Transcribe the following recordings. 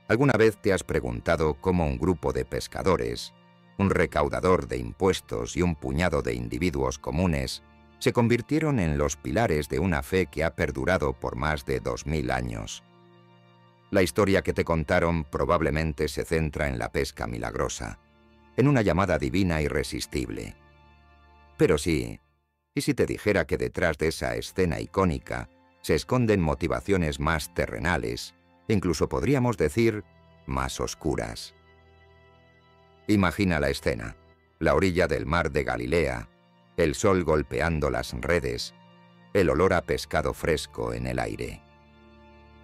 ¿Alguna vez te has preguntado cómo un grupo de pescadores, un recaudador de impuestos y un puñado de individuos comunes se convirtieron en los pilares de una fe que ha perdurado por más de 2000 años? La historia que te contaron probablemente se centra en la pesca milagrosa, en una llamada divina irresistible. Pero sí, ¿y si te dijera que detrás de esa escena icónica se esconden motivaciones más terrenales, incluso podríamos decir, más oscuras? Imagina la escena: la orilla del mar de Galilea, el sol golpeando las redes, el olor a pescado fresco en el aire.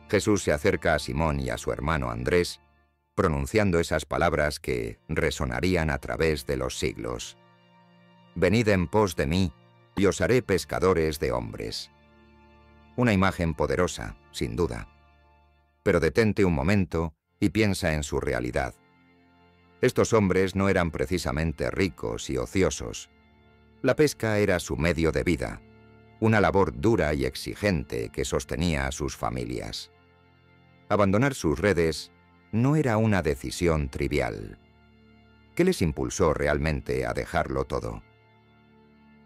Jesús se acerca a Simón y a su hermano Andrés, pronunciando esas palabras que resonarían a través de los siglos. «Venid en pos de mí, y os haré pescadores de hombres». Una imagen poderosa, sin duda. Pero detente un momento y piensa en su realidad. Estos hombres no eran precisamente ricos y ociosos. La pesca era su medio de vida, una labor dura y exigente que sostenía a sus familias. Abandonar sus redes no era una decisión trivial. ¿Qué les impulsó realmente a dejarlo todo?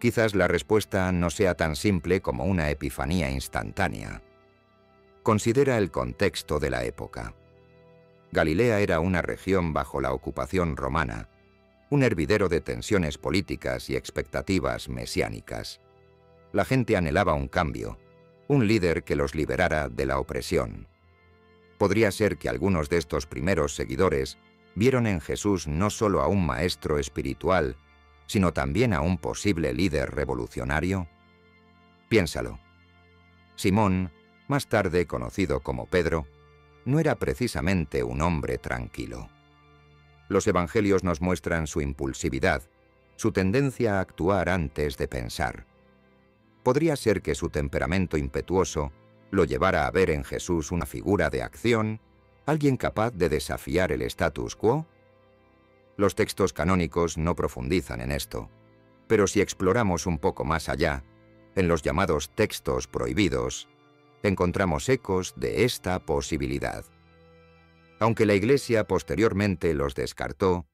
Quizás la respuesta no sea tan simple como una epifanía instantánea. Considera el contexto de la época. Galilea era una región bajo la ocupación romana, un hervidero de tensiones políticas y expectativas mesiánicas. La gente anhelaba un cambio, un líder que los liberara de la opresión. Podría ser que algunos de estos primeros seguidores vieron en Jesús no solo a un maestro espiritual, sino también a un posible líder revolucionario. Piénsalo. Simón, más tarde conocido como Pedro, no era precisamente un hombre tranquilo. Los evangelios nos muestran su impulsividad, su tendencia a actuar antes de pensar. ¿Podría ser que su temperamento impetuoso lo llevara a ver en Jesús una figura de acción, alguien capaz de desafiar el status quo? Los textos canónicos no profundizan en esto, pero si exploramos un poco más allá, en los llamados textos prohibidos, encontramos ecos de esta posibilidad. Aunque la Iglesia posteriormente los descartó,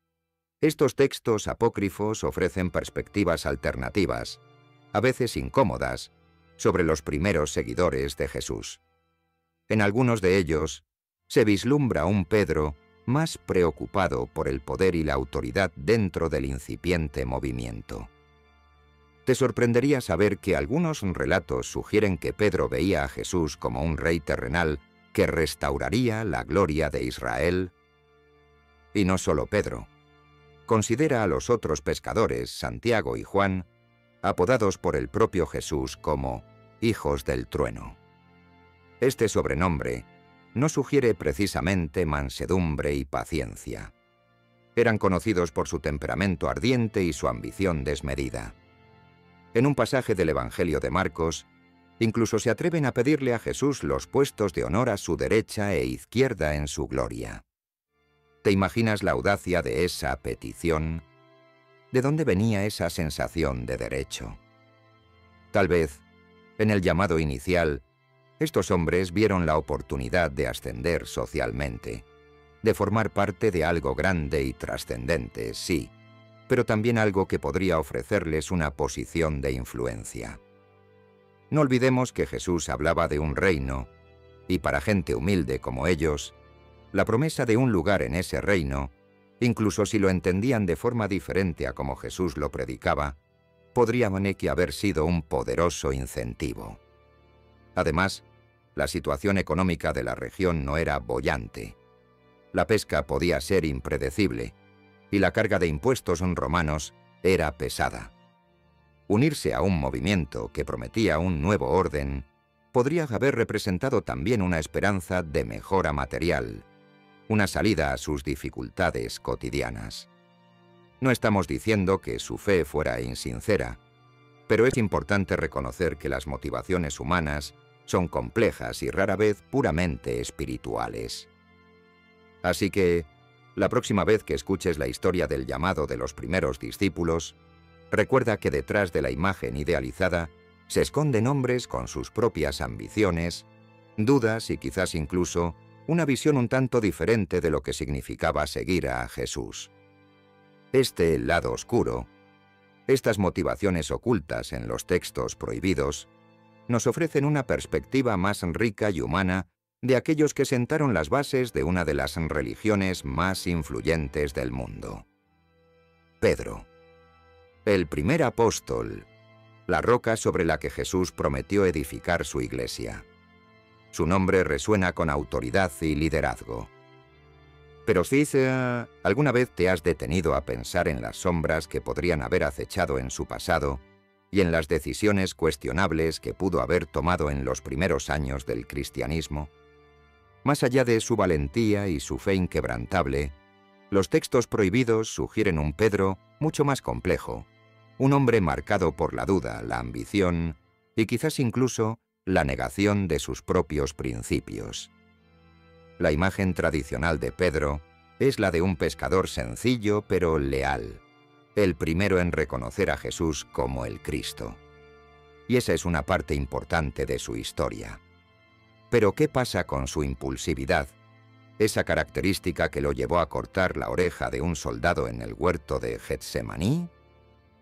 estos textos apócrifos ofrecen perspectivas alternativas, a veces incómodas, sobre los primeros seguidores de Jesús. En algunos de ellos se vislumbra un Pedro más preocupado por el poder y la autoridad dentro del incipiente movimiento. Te sorprendería saber que algunos relatos sugieren que Pedro veía a Jesús como un rey terrenal que restauraría la gloria de Israel. Y no solo Pedro. Considera a los otros pescadores, Santiago y Juan, apodados por el propio Jesús como hijos del trueno. Este sobrenombre no sugiere precisamente mansedumbre y paciencia. Eran conocidos por su temperamento ardiente y su ambición desmedida. En un pasaje del Evangelio de Marcos, incluso se atreven a pedirle a Jesús los puestos de honor a su derecha e izquierda en su gloria. ¿Te imaginas la audacia de esa petición? ¿De dónde venía esa sensación de derecho? Tal vez, en el llamado inicial, estos hombres vieron la oportunidad de ascender socialmente, de formar parte de algo grande y trascendente, sí, pero también algo que podría ofrecerles una posición de influencia. No olvidemos que Jesús hablaba de un reino, y para gente humilde como ellos, la promesa de un lugar en ese reino, incluso si lo entendían de forma diferente a como Jesús lo predicaba, podría haber sido un poderoso incentivo. Además, la situación económica de la región no era boyante. La pesca podía ser impredecible, y la carga de impuestos romanos era pesada. Unirse a un movimiento que prometía un nuevo orden podría haber representado también una esperanza de mejora material, una salida a sus dificultades cotidianas. No estamos diciendo que su fe fuera insincera, pero es importante reconocer que las motivaciones humanas son complejas y rara vez puramente espirituales. Así que, la próxima vez que escuches la historia del llamado de los primeros discípulos, recuerda que detrás de la imagen idealizada se esconden hombres con sus propias ambiciones, dudas y quizás incluso una visión un tanto diferente de lo que significaba seguir a Jesús. Este lado oscuro, estas motivaciones ocultas en los textos prohibidos, nos ofrecen una perspectiva más rica y humana de aquellos que sentaron las bases de una de las religiones más influyentes del mundo. Pedro, el primer apóstol, la roca sobre la que Jesús prometió edificar su iglesia. Su nombre resuena con autoridad y liderazgo. Pero si ¿alguna vez te has detenido a pensar en las sombras que podrían haber acechado en su pasado y en las decisiones cuestionables que pudo haber tomado en los primeros años del cristianismo? Más allá de su valentía y su fe inquebrantable, los textos prohibidos sugieren un Pedro mucho más complejo, un hombre marcado por la duda, la ambición y quizás incluso la negación de sus propios principios. La imagen tradicional de Pedro es la de un pescador sencillo pero leal, el primero en reconocer a Jesús como el Cristo. Y esa es una parte importante de su historia. Pero ¿qué pasa con su impulsividad? Esa característica que lo llevó a cortar la oreja de un soldado en el huerto de Getsemaní,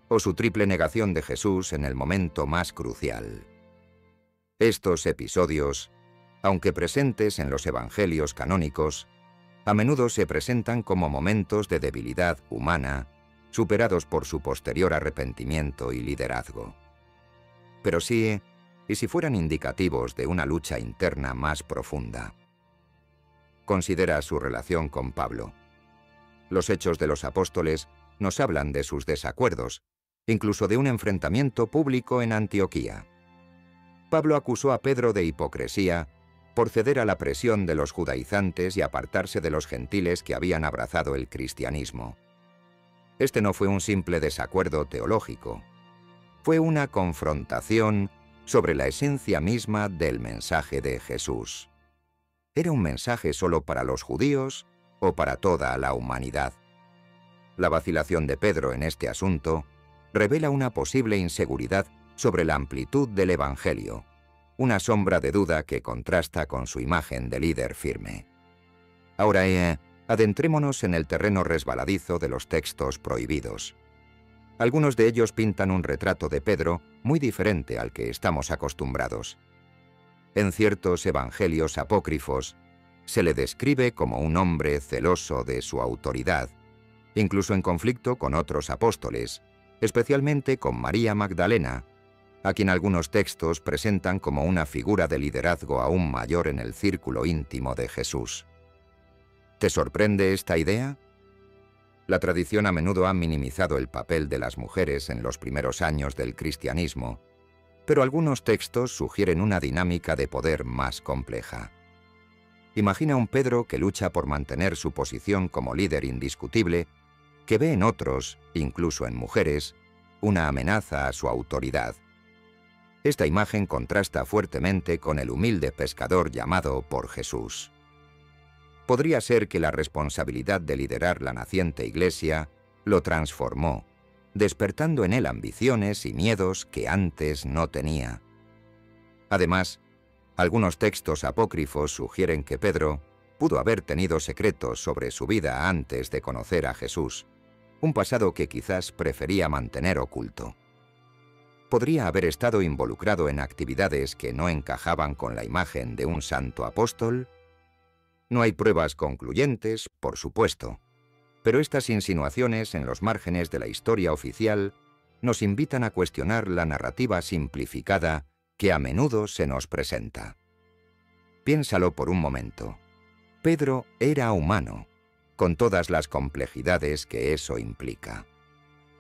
o su triple negación de Jesús en el momento más crucial. Estos episodios, aunque presentes en los evangelios canónicos, a menudo se presentan como momentos de debilidad humana, superados por su posterior arrepentimiento y liderazgo. Pero sí, y si fueran indicativos de una lucha interna más profunda. Considera su relación con Pablo. Los Hechos de los Apóstoles nos hablan de sus desacuerdos, incluso de un enfrentamiento público en Antioquía. Pablo acusó a Pedro de hipocresía por ceder a la presión de los judaizantes y apartarse de los gentiles que habían abrazado el cristianismo. Este no fue un simple desacuerdo teológico, fue una confrontación sobre la esencia misma del mensaje de Jesús. ¿Era un mensaje solo para los judíos o para toda la humanidad? La vacilación de Pedro en este asunto revela una posible inseguridad sobre la amplitud del Evangelio, una sombra de duda que contrasta con su imagen de líder firme. Ahora, adentrémonos en el terreno resbaladizo de los textos prohibidos. Algunos de ellos pintan un retrato de Pedro muy diferente al que estamos acostumbrados. En ciertos evangelios apócrifos se le describe como un hombre celoso de su autoridad, incluso en conflicto con otros apóstoles, especialmente con María Magdalena, a quien algunos textos presentan como una figura de liderazgo aún mayor en el círculo íntimo de Jesús. ¿Te sorprende esta idea? La tradición a menudo ha minimizado el papel de las mujeres en los primeros años del cristianismo, pero algunos textos sugieren una dinámica de poder más compleja. Imagina un Pedro que lucha por mantener su posición como líder indiscutible, que ve en otros, incluso en mujeres, una amenaza a su autoridad. Esta imagen contrasta fuertemente con el humilde pescador llamado por Jesús. Podría ser que la responsabilidad de liderar la naciente iglesia lo transformó, despertando en él ambiciones y miedos que antes no tenía. Además, algunos textos apócrifos sugieren que Pedro pudo haber tenido secretos sobre su vida antes de conocer a Jesús, un pasado que quizás prefería mantener oculto. ¿Podría haber estado involucrado en actividades que no encajaban con la imagen de un santo apóstol? No hay pruebas concluyentes, por supuesto, pero estas insinuaciones en los márgenes de la historia oficial nos invitan a cuestionar la narrativa simplificada que a menudo se nos presenta. Piénsalo por un momento. Pedro era humano, con todas las complejidades que eso implica.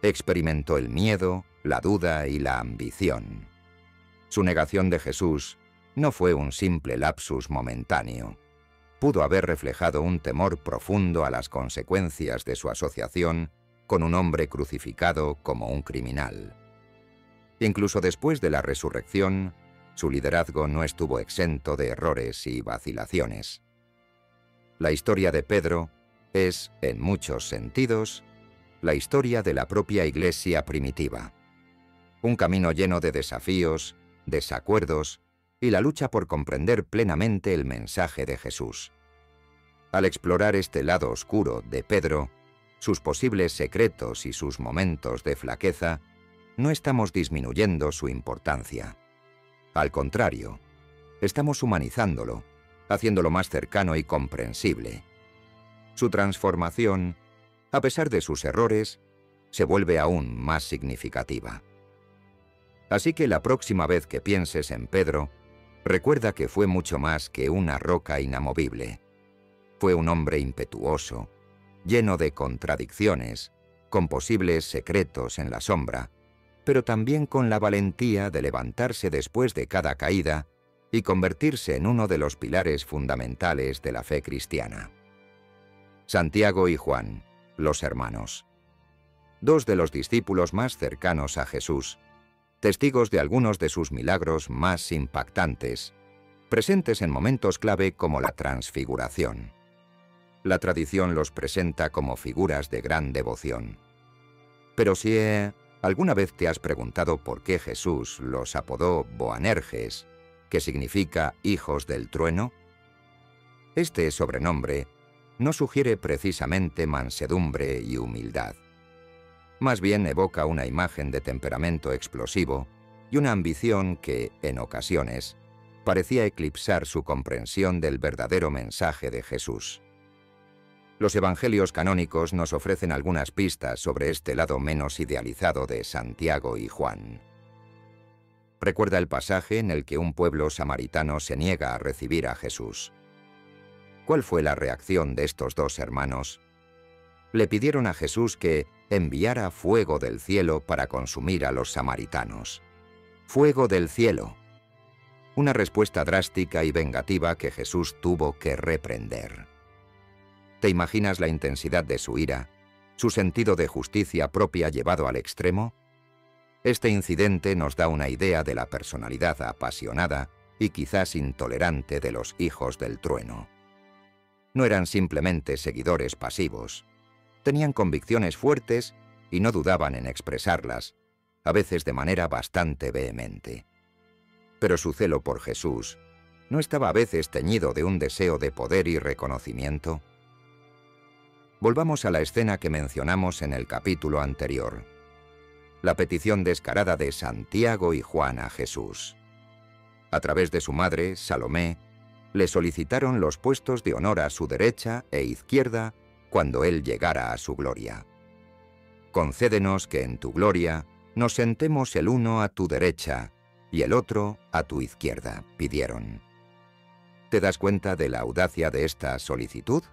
Experimentó el miedo, la duda y la ambición. Su negación de Jesús no fue un simple lapsus momentáneo. Pudo haber reflejado un temor profundo a las consecuencias de su asociación con un hombre crucificado como un criminal. Incluso después de la resurrección, su liderazgo no estuvo exento de errores y vacilaciones. La historia de Pedro es, en muchos sentidos, la historia de la propia Iglesia primitiva. Un camino lleno de desafíos, desacuerdos y la lucha por comprender plenamente el mensaje de Jesús. Al explorar este lado oscuro de Pedro, sus posibles secretos y sus momentos de flaqueza, no estamos disminuyendo su importancia. Al contrario, estamos humanizándolo, haciéndolo más cercano y comprensible. Su transformación, a pesar de sus errores, se vuelve aún más significativa. Así que la próxima vez que pienses en Pedro, recuerda que fue mucho más que una roca inamovible. Fue un hombre impetuoso, lleno de contradicciones, con posibles secretos en la sombra, pero también con la valentía de levantarse después de cada caída y convertirse en uno de los pilares fundamentales de la fe cristiana. Santiago y Juan, los hermanos. Dos de los discípulos más cercanos a Jesús, testigos de algunos de sus milagros más impactantes, presentes en momentos clave como la transfiguración. La tradición los presenta como figuras de gran devoción. Pero si alguna vez te has preguntado por qué Jesús los apodó Boanerges, que significa hijos del trueno, este sobrenombre no sugiere precisamente mansedumbre y humildad. Más bien evoca una imagen de temperamento explosivo y una ambición que, en ocasiones, parecía eclipsar su comprensión del verdadero mensaje de Jesús. Los evangelios canónicos nos ofrecen algunas pistas sobre este lado menos idealizado de Santiago y Juan. Recuerda el pasaje en el que un pueblo samaritano se niega a recibir a Jesús. ¿Cuál fue la reacción de estos dos hermanos? Le pidieron a Jesús que enviara fuego del cielo para consumir a los samaritanos. ¡Fuego del cielo! Una respuesta drástica y vengativa que Jesús tuvo que reprender. ¿Te imaginas la intensidad de su ira, su sentido de justicia propia llevado al extremo? Este incidente nos da una idea de la personalidad apasionada y quizás intolerante de los hijos del trueno. No eran simplemente seguidores pasivos. Tenían convicciones fuertes y no dudaban en expresarlas, a veces de manera bastante vehemente. Pero su celo por Jesús ¿no estaba a veces teñido de un deseo de poder y reconocimiento? Volvamos a la escena que mencionamos en el capítulo anterior. La petición descarada de Santiago y Juan a Jesús. A través de su madre, Salomé, le solicitaron los puestos de honor a su derecha e izquierda cuando él llegara a su gloria. Concédenos que en tu gloria nos sentemos el uno a tu derecha y el otro a tu izquierda, pidieron. ¿Te das cuenta de la audacia de esta solicitud?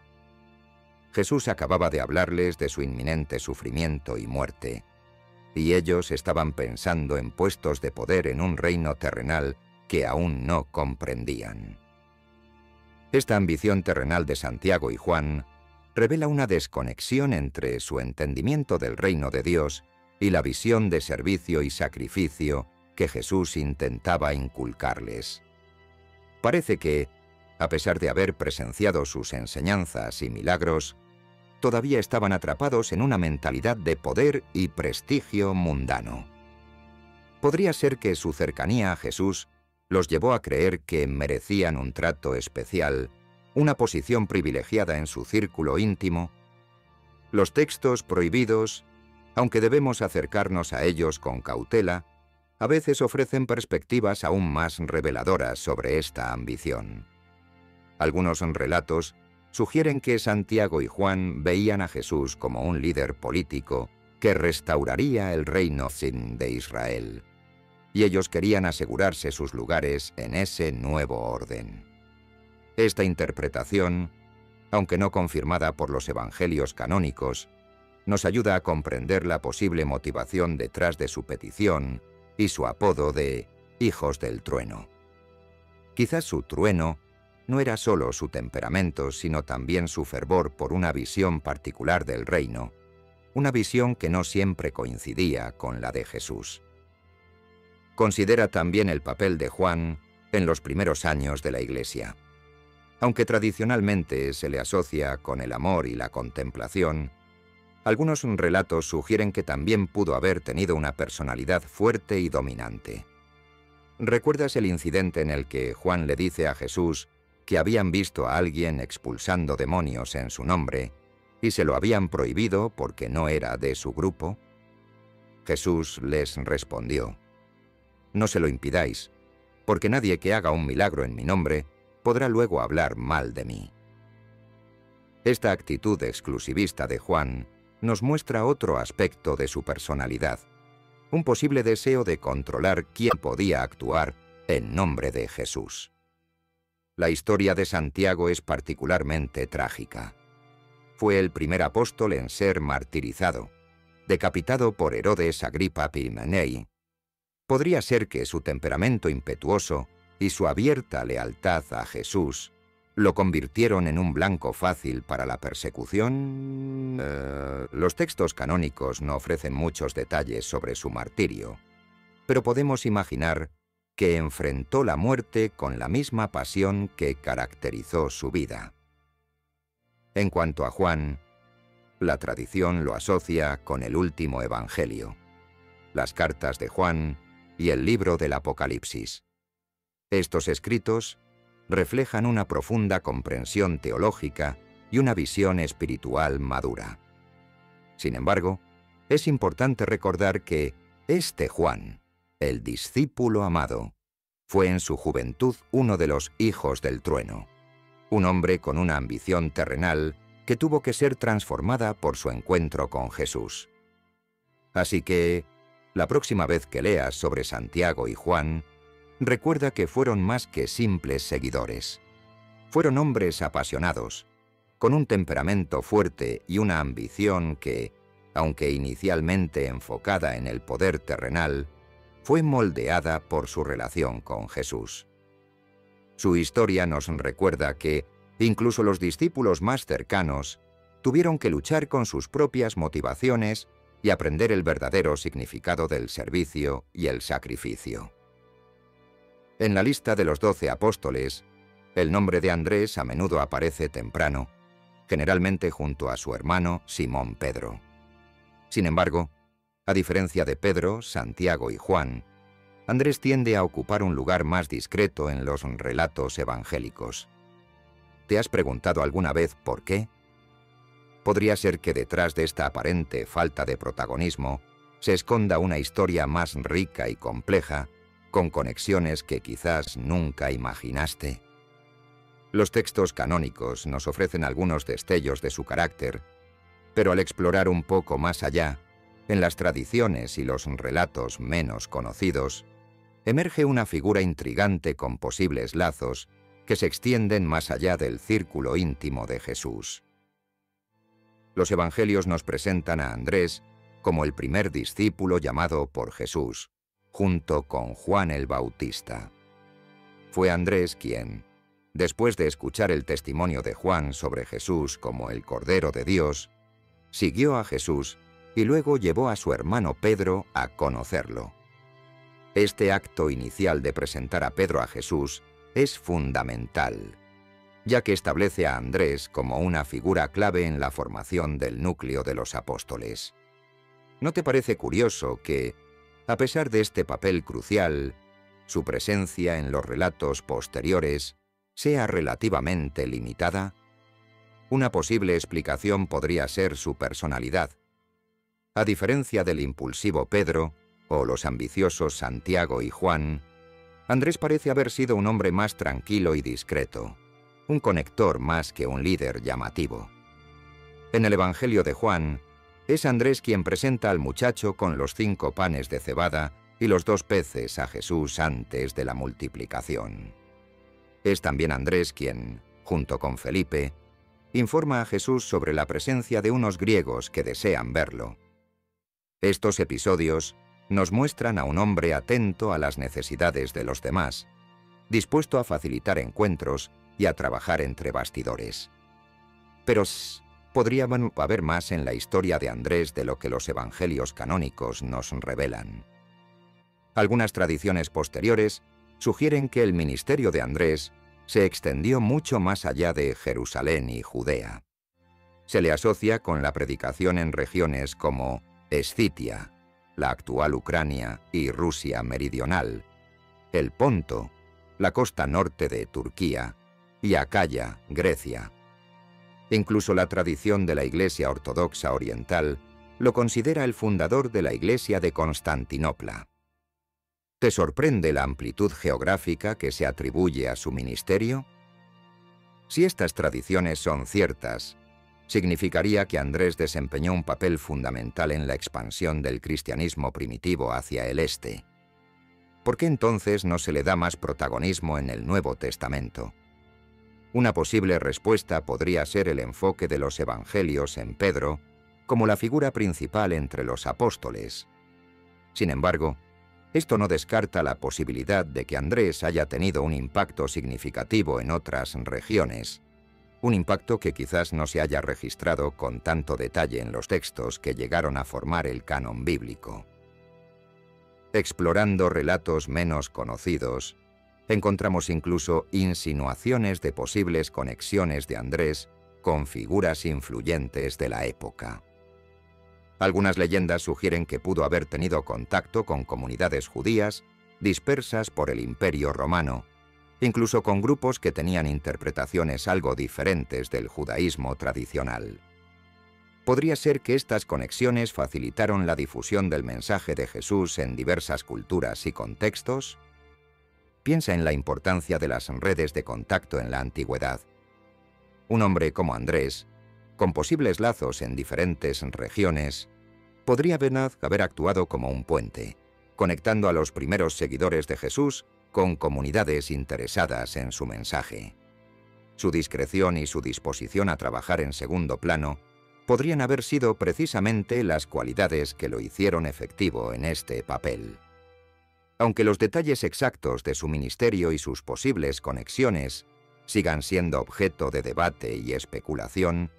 Jesús acababa de hablarles de su inminente sufrimiento y muerte, y ellos estaban pensando en puestos de poder en un reino terrenal que aún no comprendían. Esta ambición terrenal de Santiago y Juan revela una desconexión entre su entendimiento del reino de Dios y la visión de servicio y sacrificio que Jesús intentaba inculcarles. Parece que, a pesar de haber presenciado sus enseñanzas y milagros, todavía estaban atrapados en una mentalidad de poder y prestigio mundano. Podría ser que su cercanía a Jesús los llevó a creer que merecían un trato especial, una posición privilegiada en su círculo íntimo. Los textos prohibidos, aunque debemos acercarnos a ellos con cautela, a veces ofrecen perspectivas aún más reveladoras sobre esta ambición. Algunos relatos sugieren que Santiago y Juan veían a Jesús como un líder político que restauraría el reino de Israel, y ellos querían asegurarse sus lugares en ese nuevo orden. Esta interpretación, aunque no confirmada por los evangelios canónicos, nos ayuda a comprender la posible motivación detrás de su petición y su apodo de hijos del trueno. Quizás su trueno no era solo su temperamento, sino también su fervor por una visión particular del reino, una visión que no siempre coincidía con la de Jesús. Considera también el papel de Juan en los primeros años de la Iglesia. Aunque tradicionalmente se le asocia con el amor y la contemplación, algunos relatos sugieren que también pudo haber tenido una personalidad fuerte y dominante. ¿Recuerdas el incidente en el que Juan le dice a Jesús que habían visto a alguien expulsando demonios en su nombre y se lo habían prohibido porque no era de su grupo? Jesús les respondió: «No se lo impidáis, porque nadie que haga un milagro en mi nombre podrá luego hablar mal de mí». Esta actitud exclusivista de Juan nos muestra otro aspecto de su personalidad, un posible deseo de controlar quién podía actuar en nombre de Jesús. La historia de Santiago es particularmente trágica. Fue el primer apóstol en ser martirizado, decapitado por Herodes Agripa Pimenei. Podría ser que su temperamento impetuoso y su abierta lealtad a Jesús lo convirtieron en un blanco fácil para la persecución. Los textos canónicos no ofrecen muchos detalles sobre su martirio, pero podemos imaginar que enfrentó la muerte con la misma pasión que caracterizó su vida. En cuanto a Juan, la tradición lo asocia con el último evangelio, las cartas de Juan y el libro del Apocalipsis. Estos escritos reflejan una profunda comprensión teológica y una visión espiritual madura. Sin embargo, es importante recordar que este Juan, el discípulo amado, fue en su juventud uno de los hijos del trueno, un hombre con una ambición terrenal que tuvo que ser transformada por su encuentro con Jesús. Así que, la próxima vez que leas sobre Santiago y Juan, recuerda que fueron más que simples seguidores. Fueron hombres apasionados, con un temperamento fuerte y una ambición que, aunque inicialmente enfocada en el poder terrenal, fue moldeada por su relación con Jesús. Su historia nos recuerda que, incluso los discípulos más cercanos, tuvieron que luchar con sus propias motivaciones y aprender el verdadero significado del servicio y el sacrificio. En la lista de los 12 apóstoles, el nombre de Andrés a menudo aparece temprano, generalmente junto a su hermano Simón Pedro. Sin embargo, a diferencia de Pedro, Santiago y Juan, Andrés tiende a ocupar un lugar más discreto en los relatos evangélicos. ¿Te has preguntado alguna vez por qué? Podría ser que detrás de esta aparente falta de protagonismo se esconda una historia más rica y compleja, con conexiones que quizás nunca imaginaste. Los textos canónicos nos ofrecen algunos destellos de su carácter, pero al explorar un poco más allá, en las tradiciones y los relatos menos conocidos, emerge una figura intrigante con posibles lazos que se extienden más allá del círculo íntimo de Jesús. Los evangelios nos presentan a Andrés como el primer discípulo llamado por Jesús, junto con Juan el Bautista. Fue Andrés quien, después de escuchar el testimonio de Juan sobre Jesús como el Cordero de Dios, siguió a Jesús y luego llevó a su hermano Pedro a conocerlo. Este acto inicial de presentar a Pedro a Jesús es fundamental, ya que establece a Andrés como una figura clave en la formación del núcleo de los apóstoles. ¿No te parece curioso que, a pesar de este papel crucial, su presencia en los relatos posteriores sea relativamente limitada? Una posible explicación podría ser su personalidad. A diferencia del impulsivo Pedro o los ambiciosos Santiago y Juan, Andrés parece haber sido un hombre más tranquilo y discreto, un conector más que un líder llamativo. En el Evangelio de Juan, es Andrés quien presenta al muchacho con los 5 panes de cebada y los 2 peces a Jesús antes de la multiplicación. Es también Andrés quien, junto con Felipe, informa a Jesús sobre la presencia de unos griegos que desean verlo. Estos episodios nos muestran a un hombre atento a las necesidades de los demás, dispuesto a facilitar encuentros y a trabajar entre bastidores. Pero podría haber más en la historia de Andrés de lo que los evangelios canónicos nos revelan. Algunas tradiciones posteriores sugieren que el ministerio de Andrés se extendió mucho más allá de Jerusalén y Judea. Se le asocia con la predicación en regiones como Escitia, la actual Ucrania y Rusia meridional, el Ponto, la costa norte de Turquía, y Acaya, Grecia. Incluso la tradición de la Iglesia Ortodoxa Oriental lo considera el fundador de la Iglesia de Constantinopla. ¿Te sorprende la amplitud geográfica que se atribuye a su ministerio? Si estas tradiciones son ciertas, significaría que Andrés desempeñó un papel fundamental en la expansión del cristianismo primitivo hacia el este. ¿Por qué entonces no se le da más protagonismo en el Nuevo Testamento? Una posible respuesta podría ser el enfoque de los evangelios en Pedro como la figura principal entre los apóstoles. Sin embargo, esto no descarta la posibilidad de que Andrés haya tenido un impacto significativo en otras regiones, un impacto que quizás no se haya registrado con tanto detalle en los textos que llegaron a formar el canon bíblico. Explorando relatos menos conocidos, encontramos incluso insinuaciones de posibles conexiones de Andrés con figuras influyentes de la época. Algunas leyendas sugieren que pudo haber tenido contacto con comunidades judías dispersas por el Imperio Romano, incluso con grupos que tenían interpretaciones algo diferentes del judaísmo tradicional. ¿Podría ser que estas conexiones facilitaron la difusión del mensaje de Jesús en diversas culturas y contextos? Piensa en la importancia de las redes de contacto en la antigüedad. Un hombre como Andrés, con posibles lazos en diferentes regiones, podría haber actuado como un puente, conectando a los primeros seguidores de Jesús con comunidades interesadas en su mensaje. Su discreción y su disposición a trabajar en segundo plano podrían haber sido precisamente las cualidades que lo hicieron efectivo en este papel. Aunque los detalles exactos de su ministerio y sus posibles conexiones sigan siendo objeto de debate y especulación,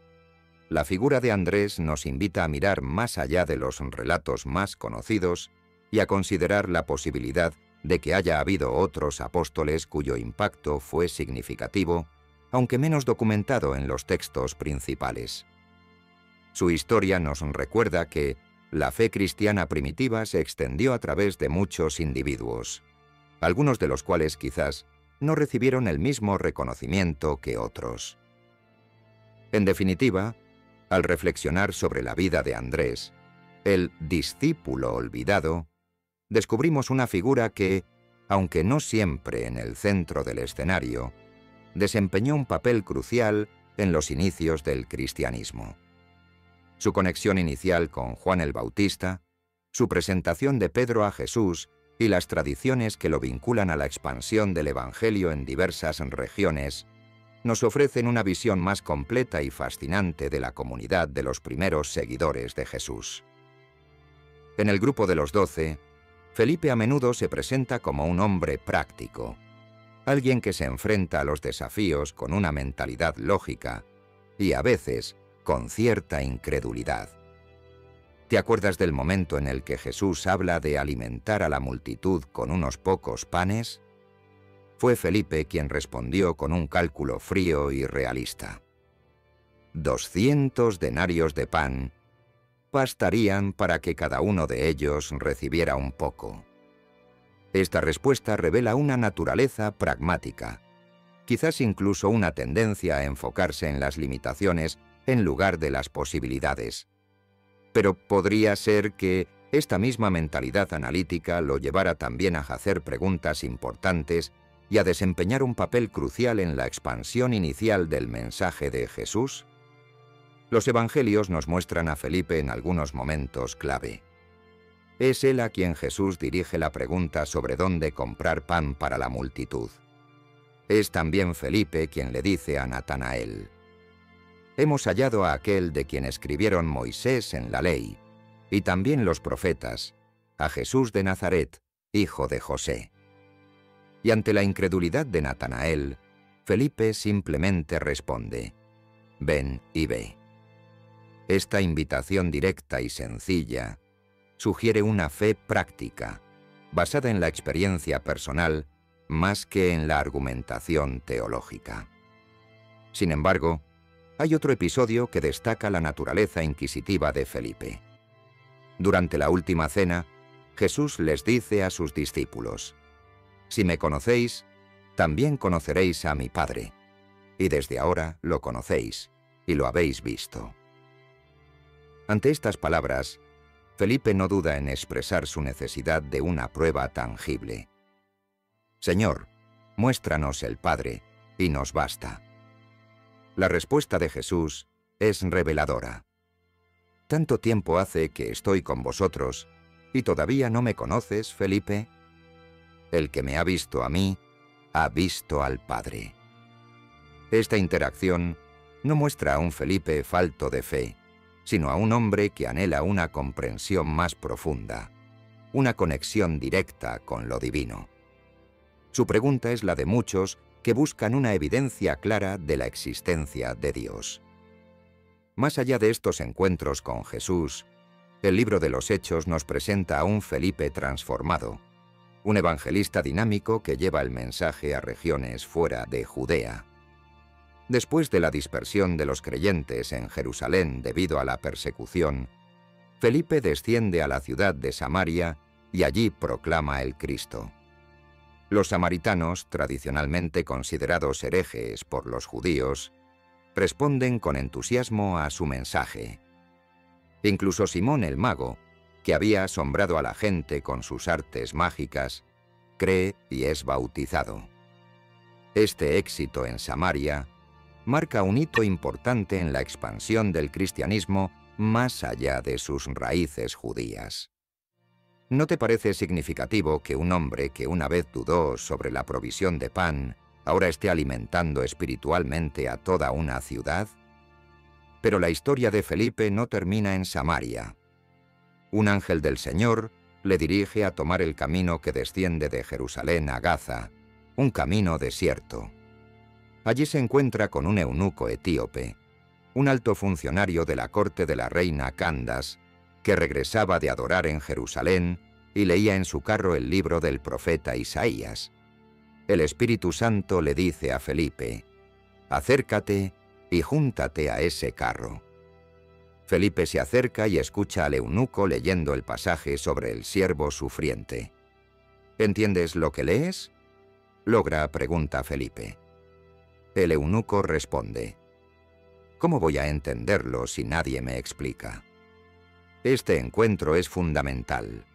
la figura de Andrés nos invita a mirar más allá de los relatos más conocidos y a considerar la posibilidad de que haya habido otros apóstoles cuyo impacto fue significativo, aunque menos documentado en los textos principales. Su historia nos recuerda que la fe cristiana primitiva se extendió a través de muchos individuos, algunos de los cuales quizás no recibieron el mismo reconocimiento que otros. En definitiva, al reflexionar sobre la vida de Andrés, el discípulo olvidado, descubrimos una figura que, aunque no siempre en el centro del escenario, desempeñó un papel crucial en los inicios del cristianismo. Su conexión inicial con Juan el Bautista, su presentación de Pedro a Jesús y las tradiciones que lo vinculan a la expansión del Evangelio en diversas regiones, nos ofrecen una visión más completa y fascinante de la comunidad de los primeros seguidores de Jesús. En el grupo de los 12, Felipe a menudo se presenta como un hombre práctico, alguien que se enfrenta a los desafíos con una mentalidad lógica y, a veces, con cierta incredulidad. ¿Te acuerdas del momento en el que Jesús habla de alimentar a la multitud con unos pocos panes? Fue Felipe quien respondió con un cálculo frío y realista. 200 denarios de pan bastarían para que cada uno de ellos recibiera un poco. Esta respuesta revela una naturaleza pragmática, quizás incluso una tendencia a enfocarse en las limitaciones en lugar de las posibilidades. Pero podría ser que esta misma mentalidad analítica lo llevara también a hacer preguntas importantes y a desempeñar un papel crucial en la expansión inicial del mensaje de Jesús. Los evangelios nos muestran a Felipe en algunos momentos clave. Es él a quien Jesús dirige la pregunta sobre dónde comprar pan para la multitud. Es también Felipe quien le dice a Natanael: hemos hallado a aquel de quien escribieron Moisés en la ley, y también los profetas, a Jesús de Nazaret, hijo de José. Y ante la incredulidad de Natanael, Felipe simplemente responde: ven y ve. Esta invitación directa y sencilla sugiere una fe práctica, basada en la experiencia personal más que en la argumentación teológica. Sin embargo, hay otro episodio que destaca la naturaleza inquisitiva de Felipe. Durante la última cena, Jesús les dice a sus discípulos: si me conocéis, también conoceréis a mi Padre. y desde ahora lo conocéis, y lo habéis visto». Ante estas palabras, Felipe no duda en expresar su necesidad de una prueba tangible. «Señor, muéstranos el Padre, y nos basta». La respuesta de Jesús es reveladora. «¿Tanto tiempo hace que estoy con vosotros, y todavía no me conoces, Felipe? El que me ha visto a mí, ha visto al Padre». Esta interacción no muestra a un Felipe falto de fe, sino a un hombre que anhela una comprensión más profunda, una conexión directa con lo divino. Su pregunta es la de muchos que buscan una evidencia clara de la existencia de Dios. Más allá de estos encuentros con Jesús, el libro de los Hechos nos presenta a un Felipe transformado, un evangelista dinámico que lleva el mensaje a regiones fuera de Judea. Después de la dispersión de los creyentes en Jerusalén debido a la persecución, Felipe desciende a la ciudad de Samaria y allí proclama el Cristo. Los samaritanos, tradicionalmente considerados herejes por los judíos, responden con entusiasmo a su mensaje. Incluso Simón el mago, que había asombrado a la gente con sus artes mágicas, cree y es bautizado. Este éxito en Samaria marca un hito importante en la expansión del cristianismo más allá de sus raíces judías. ¿No te parece significativo que un hombre que una vez dudó sobre la provisión de pan, ahora esté alimentando espiritualmente a toda una ciudad? Pero la historia de Felipe no termina en Samaria. Un ángel del Señor le dirige a tomar el camino que desciende de Jerusalén a Gaza, un camino desierto. Allí se encuentra con un eunuco etíope, un alto funcionario de la corte de la reina Candas, que regresaba de adorar en Jerusalén y leía en su carro el libro del profeta Isaías. El Espíritu Santo le dice a Felipe: «Acércate y júntate a ese carro». Felipe se acerca y escucha al eunuco leyendo el pasaje sobre el siervo sufriente. «¿Entiendes lo que lees?», logra pregunta Felipe. El eunuco responde: «¿Cómo voy a entenderlo si nadie me explica?». Este encuentro es fundamental.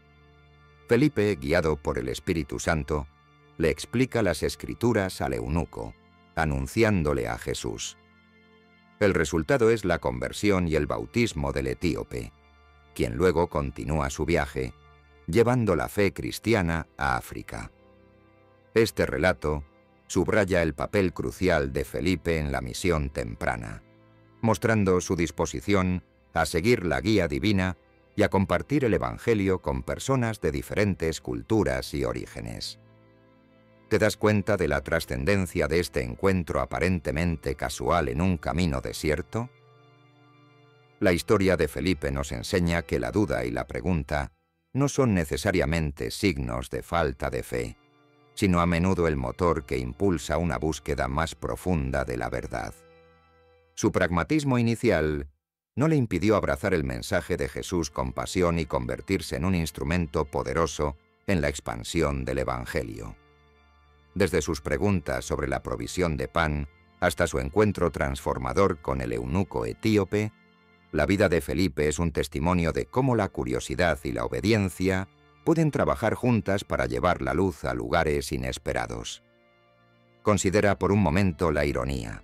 Felipe, guiado por el Espíritu Santo, le explica las Escrituras al eunuco, anunciándole a Jesús. El resultado es la conversión y el bautismo del etíope, quien luego continúa su viaje, llevando la fe cristiana a África. Este relato subraya el papel crucial de Felipe en la misión temprana, mostrando su disposición a seguir la guía divina y a compartir el Evangelio con personas de diferentes culturas y orígenes. ¿Te das cuenta de la trascendencia de este encuentro aparentemente casual en un camino desierto? La historia de Felipe nos enseña que la duda y la pregunta no son necesariamente signos de falta de fe, sino a menudo el motor que impulsa una búsqueda más profunda de la verdad. Su pragmatismo inicial no le impidió abrazar el mensaje de Jesús con pasión y convertirse en un instrumento poderoso en la expansión del Evangelio. Desde sus preguntas sobre la provisión de pan hasta su encuentro transformador con el eunuco etíope, la vida de Felipe es un testimonio de cómo la curiosidad y la obediencia pueden trabajar juntas para llevar la luz a lugares inesperados. Considera por un momento la ironía.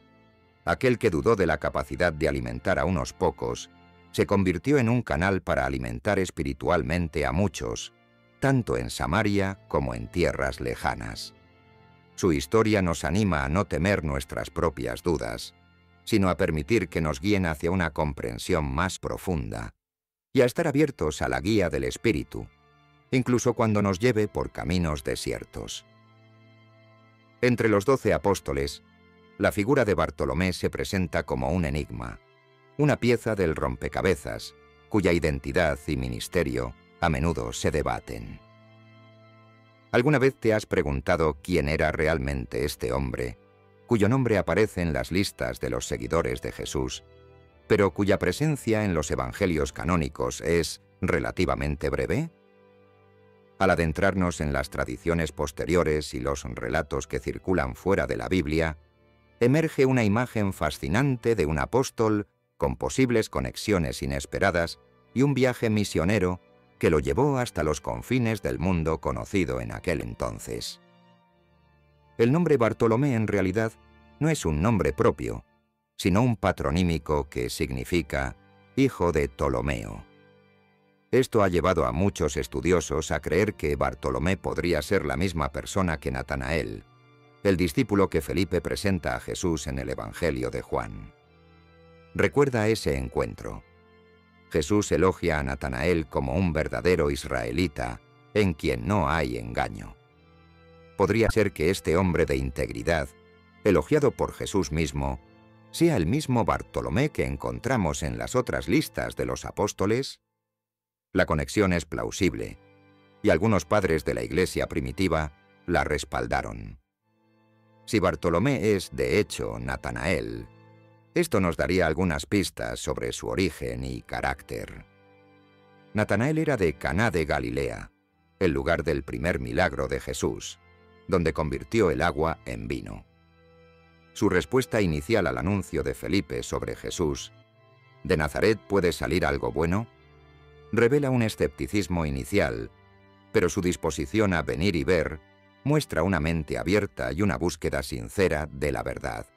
Aquel que dudó de la capacidad de alimentar a unos pocos, se convirtió en un canal para alimentar espiritualmente a muchos, tanto en Samaria como en tierras lejanas. Su historia nos anima a no temer nuestras propias dudas, sino a permitir que nos guíen hacia una comprensión más profunda y a estar abiertos a la guía del Espíritu, incluso cuando nos lleve por caminos desiertos. Entre los 12 apóstoles, la figura de Bartolomé se presenta como un enigma, una pieza del rompecabezas, cuya identidad y ministerio a menudo se debaten. ¿Alguna vez te has preguntado quién era realmente este hombre, cuyo nombre aparece en las listas de los seguidores de Jesús, pero cuya presencia en los evangelios canónicos es relativamente breve? Al adentrarnos en las tradiciones posteriores y los relatos que circulan fuera de la Biblia, emerge una imagen fascinante de un apóstol con posibles conexiones inesperadas y un viaje misionero que lo llevó hasta los confines del mundo conocido en aquel entonces. El nombre Bartolomé en realidad no es un nombre propio, sino un patronímico que significa hijo de Ptolomeo. Esto ha llevado a muchos estudiosos a creer que Bartolomé podría ser la misma persona que Natanael, el discípulo que Felipe presenta a Jesús en el Evangelio de Juan. Recuerda ese encuentro. Jesús elogia a Natanael como un verdadero israelita, en quien no hay engaño. Podría ser que este hombre de integridad, elogiado por Jesús mismo, sea el mismo Bartolomé que encontramos en las otras listas de los apóstoles. La conexión es plausible, y algunos padres de la Iglesia primitiva la respaldaron. Si Bartolomé es, de hecho, Natanael, esto nos daría algunas pistas sobre su origen y carácter. Natanael era de Caná de Galilea, el lugar del primer milagro de Jesús, donde convirtió el agua en vino. Su respuesta inicial al anuncio de Felipe sobre Jesús, ¿de Nazaret puede salir algo bueno?, revela un escepticismo inicial, pero su disposición a venir y ver muestra una mente abierta y una búsqueda sincera de la verdad.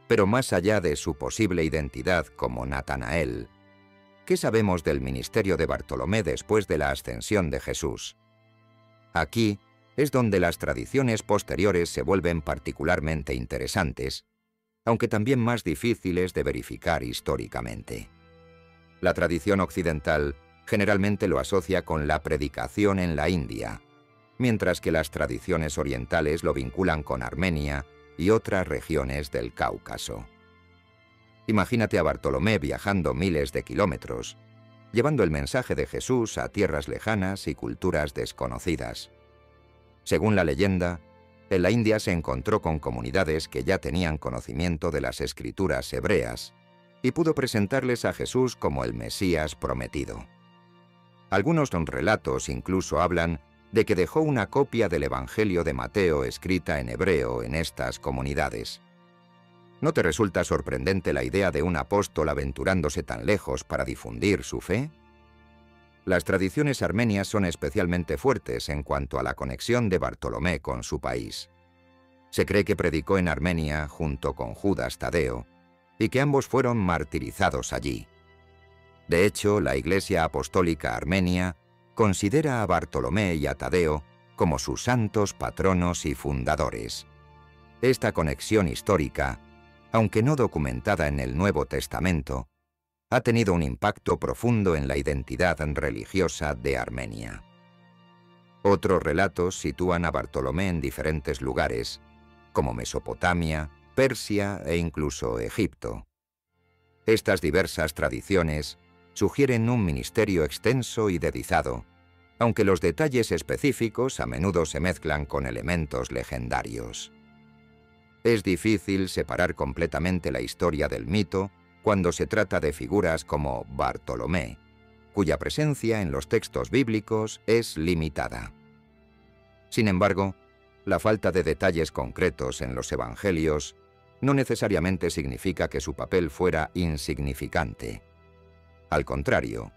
Pero más allá de su posible identidad como Natanael, ¿qué sabemos del ministerio de Bartolomé después de la ascensión de Jesús? Aquí es donde las tradiciones posteriores se vuelven particularmente interesantes, aunque también más difíciles de verificar históricamente. La tradición occidental generalmente lo asocia con la predicación en la India, mientras que las tradiciones orientales lo vinculan con Armenia y otras regiones del Cáucaso. Imagínate a Bartolomé viajando miles de kilómetros, llevando el mensaje de Jesús a tierras lejanas y culturas desconocidas. Según la leyenda, en la India se encontró con comunidades que ya tenían conocimiento de las escrituras hebreas y pudo presentarles a Jesús como el Mesías prometido. Algunos relatos incluso hablan de que dejó una copia del Evangelio de Mateo escrita en hebreo en estas comunidades. ¿No te resulta sorprendente la idea de un apóstol aventurándose tan lejos para difundir su fe? Las tradiciones armenias son especialmente fuertes en cuanto a la conexión de Bartolomé con su país. Se cree que predicó en Armenia junto con Judas Tadeo y que ambos fueron martirizados allí. De hecho, la Iglesia Apostólica Armenia considera a Bartolomé y a Tadeo como sus santos patronos y fundadores. Esta conexión histórica, aunque no documentada en el Nuevo Testamento, ha tenido un impacto profundo en la identidad religiosa de Armenia. Otros relatos sitúan a Bartolomé en diferentes lugares, como Mesopotamia, Persia e incluso Egipto. Estas diversas tradiciones sugieren un ministerio extenso y dedicado, aunque los detalles específicos a menudo se mezclan con elementos legendarios. Es difícil separar completamente la historia del mito cuando se trata de figuras como Bartolomé, cuya presencia en los textos bíblicos es limitada. Sin embargo, la falta de detalles concretos en los evangelios no necesariamente significa que su papel fuera insignificante. Al contrario,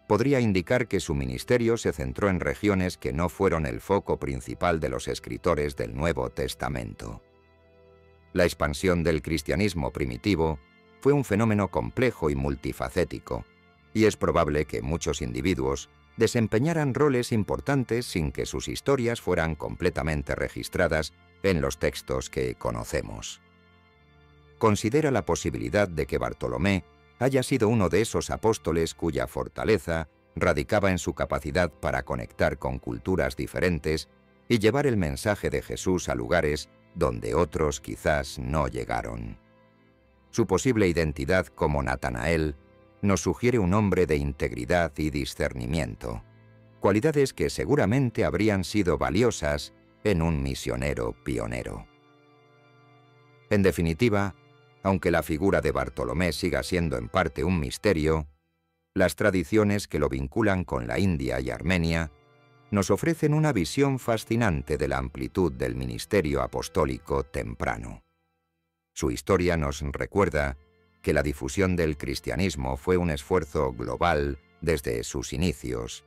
podría indicar que su ministerio se centró en regiones que no fueron el foco principal de los escritores del Nuevo Testamento. La expansión del cristianismo primitivo fue un fenómeno complejo y multifacético, y es probable que muchos individuos desempeñaran roles importantes sin que sus historias fueran completamente registradas en los textos que conocemos. Considera la posibilidad de que Bartolomé haya sido uno de esos apóstoles cuya fortaleza radicaba en su capacidad para conectar con culturas diferentes y llevar el mensaje de Jesús a lugares donde otros quizás no llegaron. Su posible identidad como Natanael nos sugiere un hombre de integridad y discernimiento, cualidades que seguramente habrían sido valiosas en un misionero pionero. En definitiva, aunque la figura de Bartolomé siga siendo en parte un misterio, las tradiciones que lo vinculan con la India y Armenia nos ofrecen una visión fascinante de la amplitud del ministerio apostólico temprano. Su historia nos recuerda que la difusión del cristianismo fue un esfuerzo global desde sus inicios,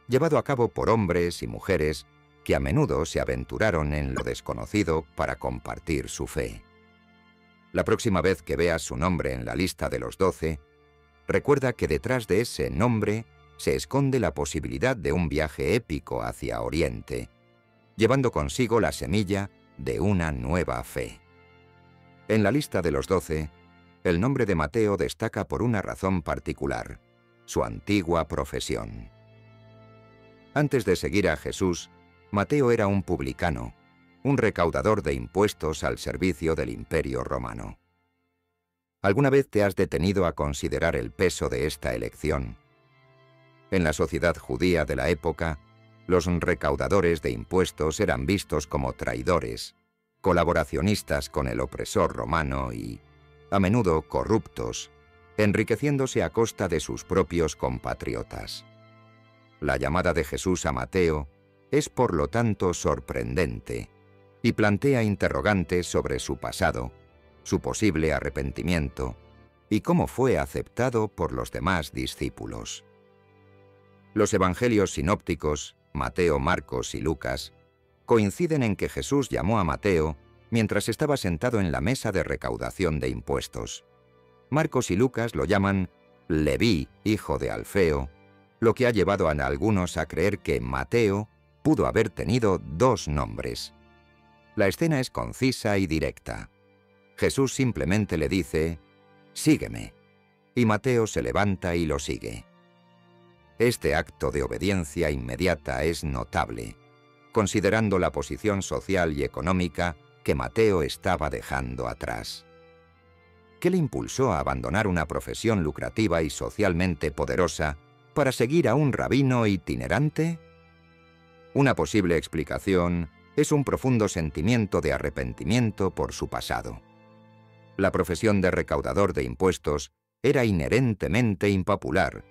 llevado a cabo por hombres y mujeres que a menudo se aventuraron en lo desconocido para compartir su fe. La próxima vez que veas su nombre en la lista de los 12, recuerda que detrás de ese nombre se esconde la posibilidad de un viaje épico hacia Oriente, llevando consigo la semilla de una nueva fe. En la lista de los 12, el nombre de Mateo destaca por una razón particular: su antigua profesión. Antes de seguir a Jesús, Mateo era un publicano, un recaudador de impuestos al servicio del Imperio Romano. ¿Alguna vez te has detenido a considerar el peso de esta elección? En la sociedad judía de la época, los recaudadores de impuestos eran vistos como traidores, colaboracionistas con el opresor romano y, a menudo, corruptos, enriqueciéndose a costa de sus propios compatriotas. La llamada de Jesús a Mateo es, por lo tanto, sorprendente y plantea interrogantes sobre su pasado, su posible arrepentimiento y cómo fue aceptado por los demás discípulos. Los evangelios sinópticos, Mateo, Marcos y Lucas, coinciden en que Jesús llamó a Mateo mientras estaba sentado en la mesa de recaudación de impuestos. Marcos y Lucas lo llaman Leví, hijo de Alfeo, lo que ha llevado a algunos a creer que Mateo pudo haber tenido dos nombres. La escena es concisa y directa. Jesús simplemente le dice: «Sígueme», y Mateo se levanta y lo sigue. Este acto de obediencia inmediata es notable, considerando la posición social y económica que Mateo estaba dejando atrás. ¿Qué le impulsó a abandonar una profesión lucrativa y socialmente poderosa para seguir a un rabino itinerante? Una posible explicación es un profundo sentimiento de arrepentimiento por su pasado. La profesión de recaudador de impuestos era inherentemente impopular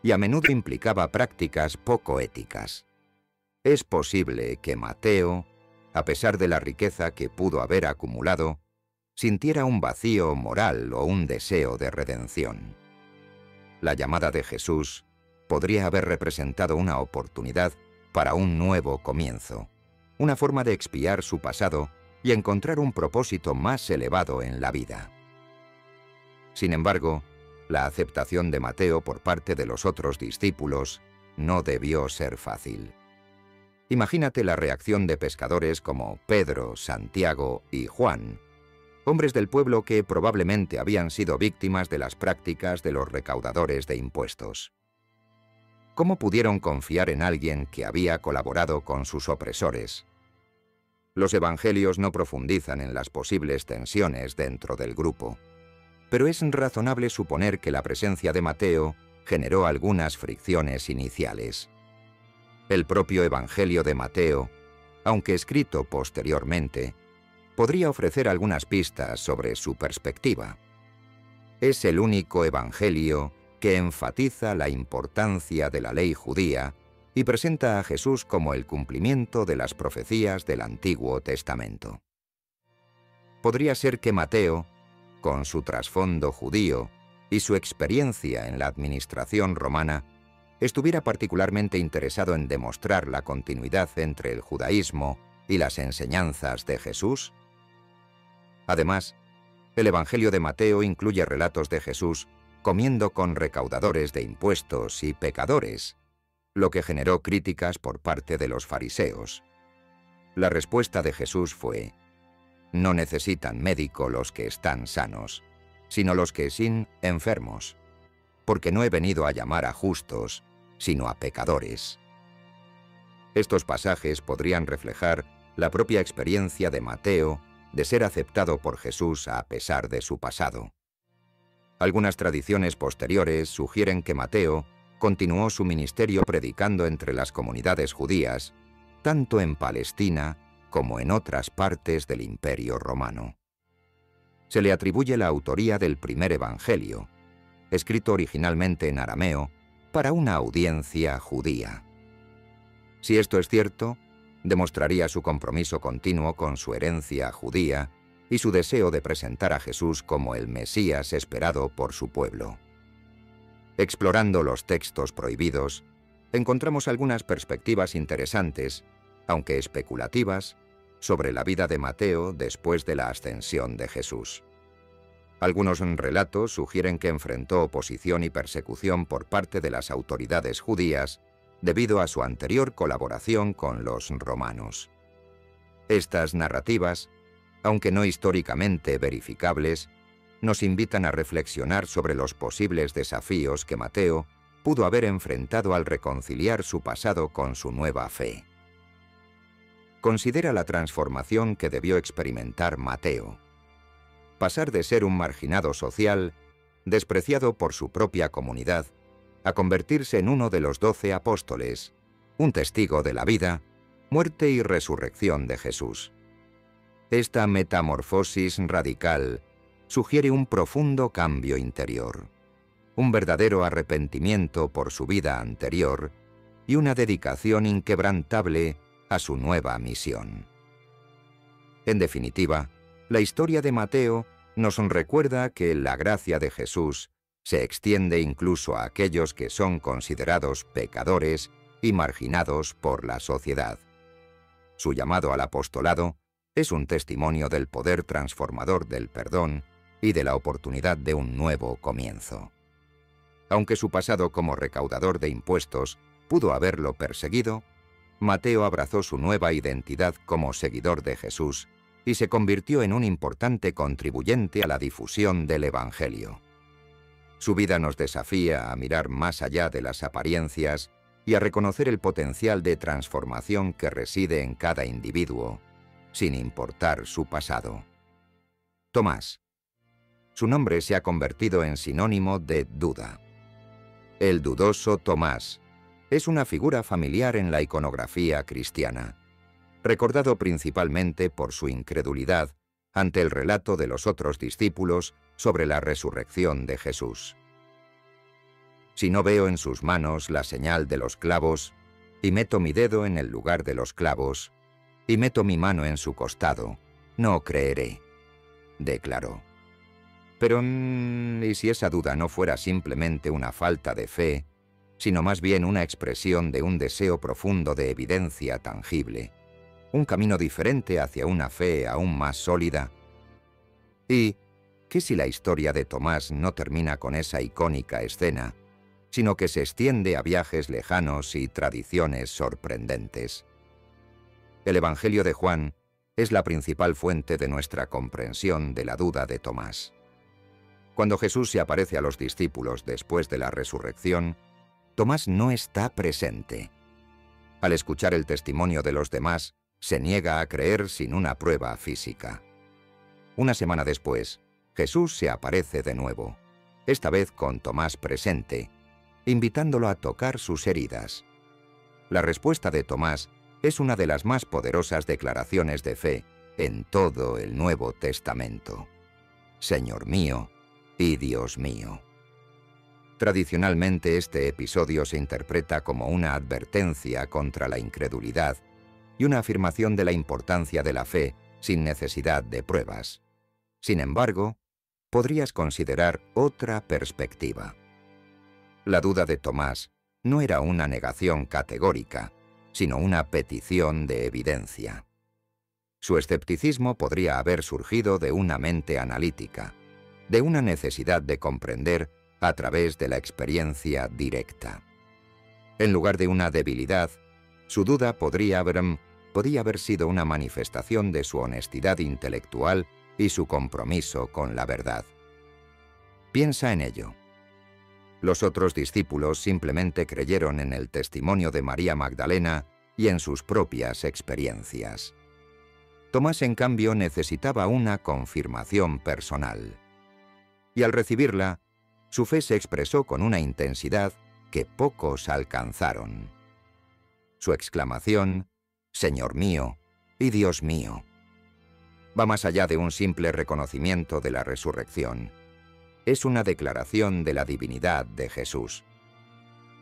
y a menudo implicaba prácticas poco éticas. Es posible que Mateo, a pesar de la riqueza que pudo haber acumulado, sintiera un vacío moral o un deseo de redención. La llamada de Jesús podría haber representado una oportunidad para un nuevo comienzo, una forma de expiar su pasado y encontrar un propósito más elevado en la vida. Sin embargo, la aceptación de Mateo por parte de los otros discípulos no debió ser fácil. Imagínate la reacción de pescadores como Pedro, Santiago y Juan, hombres del pueblo que probablemente habían sido víctimas de las prácticas de los recaudadores de impuestos. ¿Cómo pudieron confiar en alguien que había colaborado con sus opresores? Los evangelios no profundizan en las posibles tensiones dentro del grupo, pero es razonable suponer que la presencia de Mateo generó algunas fricciones iniciales. El propio Evangelio de Mateo, aunque escrito posteriormente, podría ofrecer algunas pistas sobre su perspectiva. Es el único evangelio que enfatiza la importancia de la ley judía y presenta a Jesús como el cumplimiento de las profecías del Antiguo Testamento. Podría ser que Mateo, con su trasfondo judío y su experiencia en la administración romana, estuviera particularmente interesado en demostrar la continuidad entre el judaísmo y las enseñanzas de Jesús. Además, el Evangelio de Mateo incluye relatos de Jesús comiendo con recaudadores de impuestos y pecadores, lo que generó críticas por parte de los fariseos. La respuesta de Jesús fue: «No necesitan médico los que están sanos, sino los que están enfermos, porque no he venido a llamar a justos, sino a pecadores». Estos pasajes podrían reflejar la propia experiencia de Mateo de ser aceptado por Jesús a pesar de su pasado. Algunas tradiciones posteriores sugieren que Mateo continuó su ministerio predicando entre las comunidades judías, tanto en Palestina como en otras partes del Imperio Romano. Se le atribuye la autoría del primer evangelio, escrito originalmente en arameo para una audiencia judía. Si esto es cierto, demostraría su compromiso continuo con su herencia judía y su deseo de presentar a Jesús como el Mesías esperado por su pueblo. Explorando los textos prohibidos, encontramos algunas perspectivas interesantes, aunque especulativas, sobre la vida de Mateo después de la ascensión de Jesús. Algunos relatos sugieren que enfrentó oposición y persecución por parte de las autoridades judías debido a su anterior colaboración con los romanos. Estas narrativas, aunque no históricamente verificables, nos invitan a reflexionar sobre los posibles desafíos que Mateo pudo haber enfrentado al reconciliar su pasado con su nueva fe. Considera la transformación que debió experimentar Mateo. Pasar de ser un marginado social, despreciado por su propia comunidad, a convertirse en uno de los 12 apóstoles, un testigo de la vida, muerte y resurrección de Jesús. Esta metamorfosis radical sugiere un profundo cambio interior, un verdadero arrepentimiento por su vida anterior y una dedicación inquebrantable a su nueva misión. En definitiva, la historia de Mateo nos recuerda que la gracia de Jesús se extiende incluso a aquellos que son considerados pecadores y marginados por la sociedad. Su llamado al apostolado es un testimonio del poder transformador del perdón y de la oportunidad de un nuevo comienzo. Aunque su pasado como recaudador de impuestos pudo haberlo perseguido, Mateo abrazó su nueva identidad como seguidor de Jesús y se convirtió en un importante contribuyente a la difusión del Evangelio. Su vida nos desafía a mirar más allá de las apariencias y a reconocer el potencial de transformación que reside en cada individuo, sin importar su pasado. Tomás. Su nombre se ha convertido en sinónimo de duda. El dudoso Tomás es una figura familiar en la iconografía cristiana, recordado principalmente por su incredulidad ante el relato de los otros discípulos sobre la resurrección de Jesús. Si no veo en sus manos la señal de los clavos, y meto mi dedo en el lugar de los clavos, y meto mi mano en su costado, no creeré, declaró. Pero, ¿y si esa duda no fuera simplemente una falta de fe, sino más bien una expresión de un deseo profundo de evidencia tangible, un camino diferente hacia una fe aún más sólida? ¿Y qué si la historia de Tomás no termina con esa icónica escena, sino que se extiende a viajes lejanos y tradiciones sorprendentes? El Evangelio de Juan es la principal fuente de nuestra comprensión de la duda de Tomás. Cuando Jesús se aparece a los discípulos después de la resurrección, Tomás no está presente. Al escuchar el testimonio de los demás, se niega a creer sin una prueba física. Una semana después, Jesús se aparece de nuevo, esta vez con Tomás presente, invitándolo a tocar sus heridas. La respuesta de Tomás es una de las más poderosas declaraciones de fe en todo el Nuevo Testamento. Señor mío y Dios mío. Tradicionalmente este episodio se interpreta como una advertencia contra la incredulidad y una afirmación de la importancia de la fe sin necesidad de pruebas. Sin embargo, podrías considerar otra perspectiva. La duda de Tomás no era una negación categórica, sino una petición de evidencia. Su escepticismo podría haber surgido de una mente analítica, de una necesidad de comprender a través de la experiencia directa. En lugar de una debilidad, su duda podría haber sido una manifestación de su honestidad intelectual y su compromiso con la verdad. Piensa en ello. Los otros discípulos simplemente creyeron en el testimonio de María Magdalena y en sus propias experiencias. Tomás, en cambio, necesitaba una confirmación personal. Y al recibirla, su fe se expresó con una intensidad que pocos alcanzaron. Su exclamación, «Señor mío y Dios mío», va más allá de un simple reconocimiento de la resurrección. Es una declaración de la divinidad de Jesús.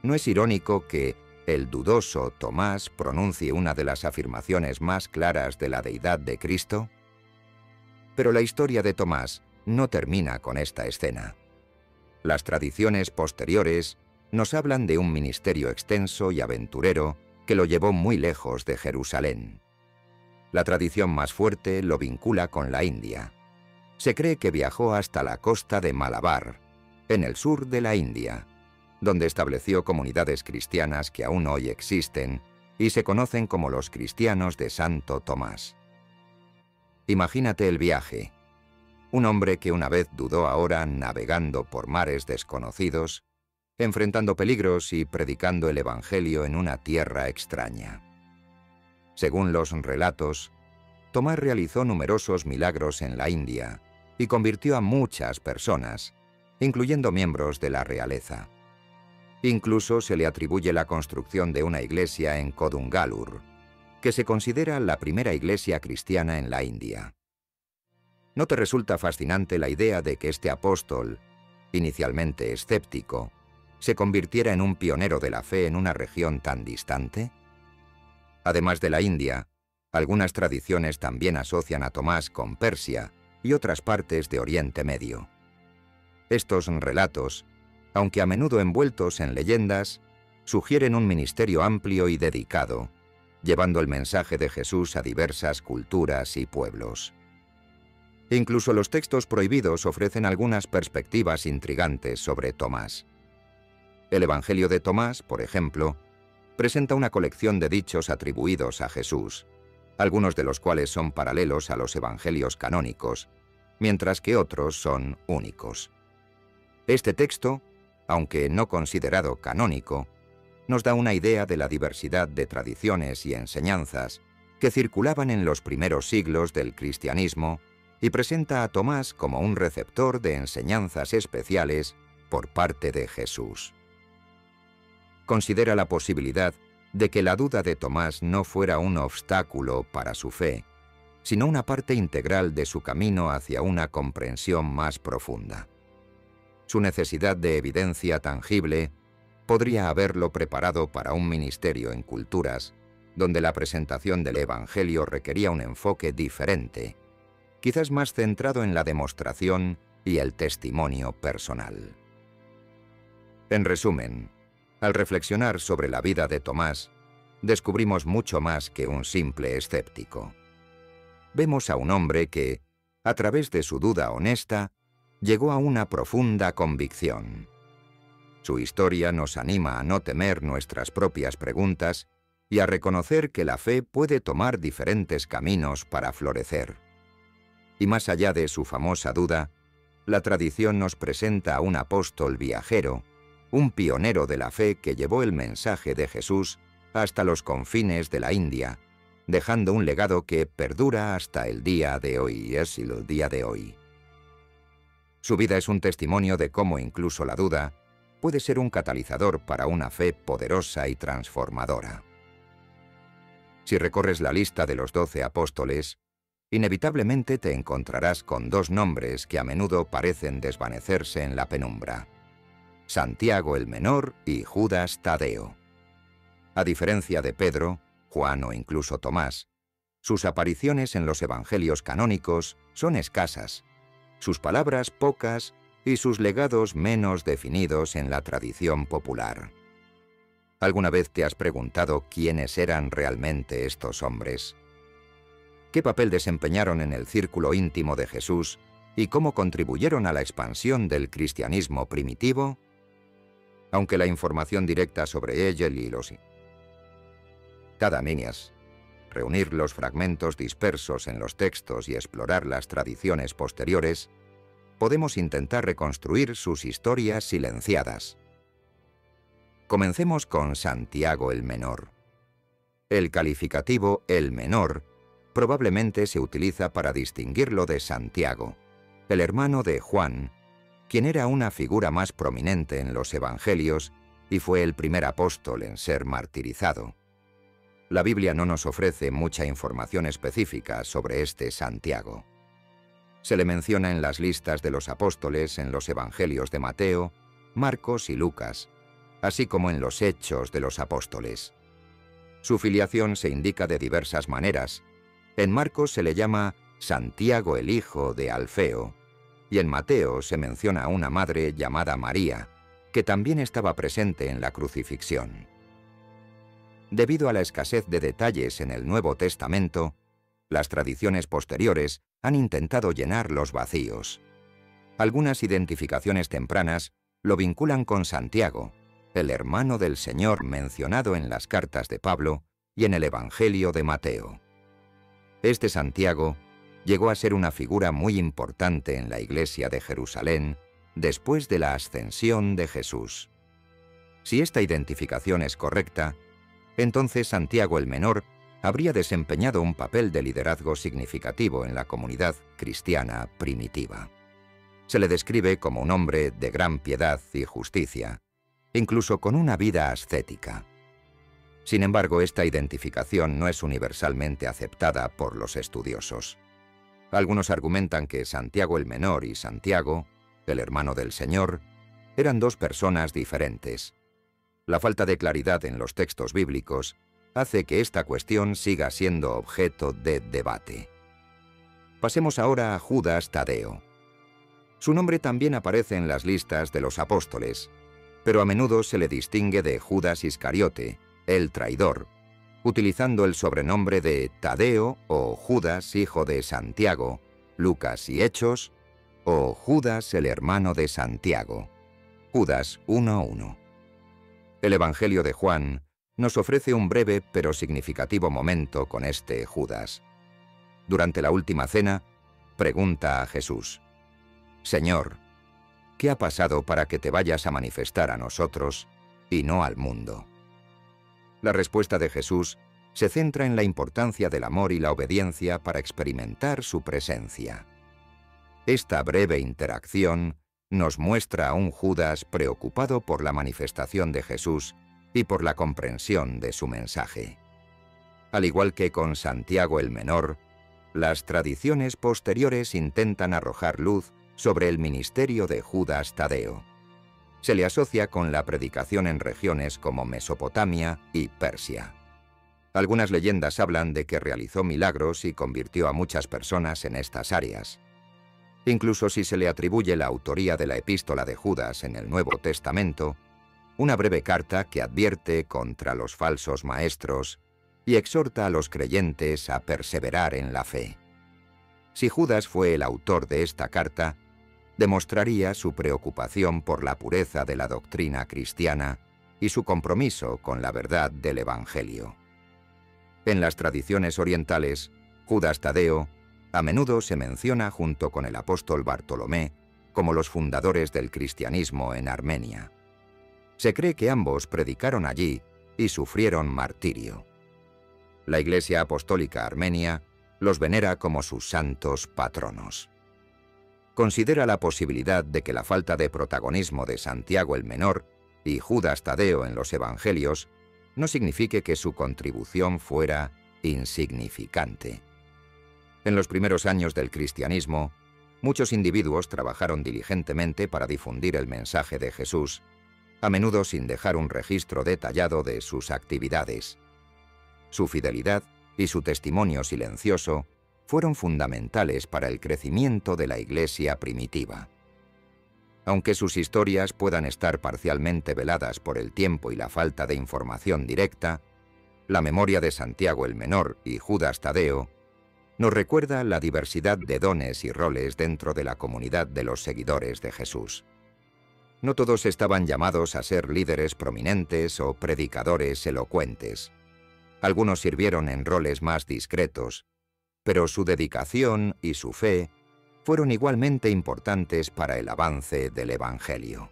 ¿No es irónico que el dudoso Tomás pronuncie una de las afirmaciones más claras de la deidad de Cristo? Pero la historia de Tomás no termina con esta escena. Las tradiciones posteriores nos hablan de un ministerio extenso y aventurero que lo llevó muy lejos de Jerusalén. La tradición más fuerte lo vincula con la India. Se cree que viajó hasta la costa de Malabar, en el sur de la India, donde estableció comunidades cristianas que aún hoy existen y se conocen como los cristianos de Santo Tomás. Imagínate el viaje. Un hombre que una vez dudó, ahora navegando por mares desconocidos, enfrentando peligros y predicando el Evangelio en una tierra extraña. Según los relatos, Tomás realizó numerosos milagros en la India y convirtió a muchas personas, incluyendo miembros de la realeza. Incluso se le atribuye la construcción de una iglesia en Kodungallur, que se considera la primera iglesia cristiana en la India. ¿No te resulta fascinante la idea de que este apóstol, inicialmente escéptico, se convirtiera en un pionero de la fe en una región tan distante? Además de la India, algunas tradiciones también asocian a Tomás con Persia y otras partes de Oriente Medio. Estos relatos, aunque a menudo envueltos en leyendas, sugieren un ministerio amplio y dedicado, llevando el mensaje de Jesús a diversas culturas y pueblos. Incluso los textos prohibidos ofrecen algunas perspectivas intrigantes sobre Tomás. El Evangelio de Tomás, por ejemplo, presenta una colección de dichos atribuidos a Jesús, algunos de los cuales son paralelos a los evangelios canónicos, mientras que otros son únicos. Este texto, aunque no considerado canónico, nos da una idea de la diversidad de tradiciones y enseñanzas que circulaban en los primeros siglos del cristianismo y presenta a Tomás como un receptor de enseñanzas especiales por parte de Jesús. Considera la posibilidad de que la duda de Tomás no fuera un obstáculo para su fe, sino una parte integral de su camino hacia una comprensión más profunda. Su necesidad de evidencia tangible podría haberlo preparado para un ministerio en culturas donde la presentación del Evangelio requería un enfoque diferente, quizás más centrado en la demostración y el testimonio personal. En resumen, al reflexionar sobre la vida de Tomás, descubrimos mucho más que un simple escéptico. Vemos a un hombre que, a través de su duda honesta, llegó a una profunda convicción. Su historia nos anima a no temer nuestras propias preguntas y a reconocer que la fe puede tomar diferentes caminos para florecer. Y más allá de su famosa duda, la tradición nos presenta a un apóstol viajero, un pionero de la fe que llevó el mensaje de Jesús hasta los confines de la India, dejando un legado que perdura hasta el día de hoy, es el día de hoy. Su vida es un testimonio de cómo incluso la duda puede ser un catalizador para una fe poderosa y transformadora. Si recorres la lista de los 12 apóstoles, inevitablemente te encontrarás con dos nombres que a menudo parecen desvanecerse en la penumbra: Santiago el Menor y Judas Tadeo. A diferencia de Pedro, Juan o incluso Tomás, sus apariciones en los evangelios canónicos son escasas, sus palabras pocas y sus legados menos definidos en la tradición popular. ¿Alguna vez te has preguntado quiénes eran realmente estos hombres? ¿Qué papel desempeñaron en el círculo íntimo de Jesús y cómo contribuyeron a la expansión del cristianismo primitivo? Aunque la información directa sobre ellos y los Cadaminias, reunir los fragmentos dispersos en los textos y explorar las tradiciones posteriores, podemos intentar reconstruir sus historias silenciadas. Comencemos con Santiago el Menor. El calificativo el Menor probablemente se utiliza para distinguirlo de Santiago, el hermano de Juan, quien era una figura más prominente en los evangelios y fue el primer apóstol en ser martirizado. La Biblia no nos ofrece mucha información específica sobre este Santiago. Se le menciona en las listas de los apóstoles en los evangelios de Mateo, Marcos y Lucas, así como en los Hechos de los Apóstoles. Su filiación se indica de diversas maneras. En Marcos se le llama Santiago el hijo de Alfeo, y en Mateo se menciona a una madre llamada María, que también estaba presente en la crucifixión. Debido a la escasez de detalles en el Nuevo Testamento, las tradiciones posteriores han intentado llenar los vacíos. Algunas identificaciones tempranas lo vinculan con Santiago, el hermano del Señor mencionado en las cartas de Pablo y en el Evangelio de Mateo. Este Santiago llegó a ser una figura muy importante en la iglesia de Jerusalén después de la ascensión de Jesús. Si esta identificación es correcta, entonces Santiago el Menor habría desempeñado un papel de liderazgo significativo en la comunidad cristiana primitiva. Se le describe como un hombre de gran piedad y justicia, incluso con una vida ascética. Sin embargo, esta identificación no es universalmente aceptada por los estudiosos. Algunos argumentan que Santiago el Menor y Santiago, el hermano del Señor, eran dos personas diferentes. La falta de claridad en los textos bíblicos hace que esta cuestión siga siendo objeto de debate. Pasemos ahora a Judas Tadeo. Su nombre también aparece en las listas de los apóstoles, pero a menudo se le distingue de Judas Iscariote, el traidor, utilizando el sobrenombre de Tadeo o Judas, hijo de Santiago, Lucas y Hechos, o Judas, el hermano de Santiago, Judas 1:1. El Evangelio de Juan nos ofrece un breve pero significativo momento con este Judas. Durante la última cena, pregunta a Jesús: «Señor, ¿qué ha pasado para que te vayas a manifestar a nosotros y no al mundo?». La respuesta de Jesús se centra en la importancia del amor y la obediencia para experimentar su presencia. Esta breve interacción nos muestra a un Judas preocupado por la manifestación de Jesús y por la comprensión de su mensaje. Al igual que con Santiago el Menor, las tradiciones posteriores intentan arrojar luz sobre el ministerio de Judas Tadeo. Se le asocia con la predicación en regiones como Mesopotamia y Persia. Algunas leyendas hablan de que realizó milagros y convirtió a muchas personas en estas áreas. Incluso si se le atribuye la autoría de la epístola de Judas en el Nuevo Testamento, una breve carta que advierte contra los falsos maestros y exhorta a los creyentes a perseverar en la fe. Si Judas fue el autor de esta carta, demostraría su preocupación por la pureza de la doctrina cristiana y su compromiso con la verdad del Evangelio. En las tradiciones orientales, Judas Tadeo a menudo se menciona junto con el apóstol Bartolomé como los fundadores del cristianismo en Armenia. Se cree que ambos predicaron allí y sufrieron martirio. La Iglesia Apostólica Armenia los venera como sus santos patronos. Considera la posibilidad de que la falta de protagonismo de Santiago el Menor y Judas Tadeo en los Evangelios no signifique que su contribución fuera insignificante. En los primeros años del cristianismo, muchos individuos trabajaron diligentemente para difundir el mensaje de Jesús, a menudo sin dejar un registro detallado de sus actividades. Su fidelidad y su testimonio silencioso fueron fundamentales para el crecimiento de la Iglesia primitiva. Aunque sus historias puedan estar parcialmente veladas por el tiempo y la falta de información directa, la memoria de Santiago el Menor y Judas Tadeo nos recuerda la diversidad de dones y roles dentro de la comunidad de los seguidores de Jesús. No todos estaban llamados a ser líderes prominentes o predicadores elocuentes. Algunos sirvieron en roles más discretos, pero su dedicación y su fe fueron igualmente importantes para el avance del Evangelio.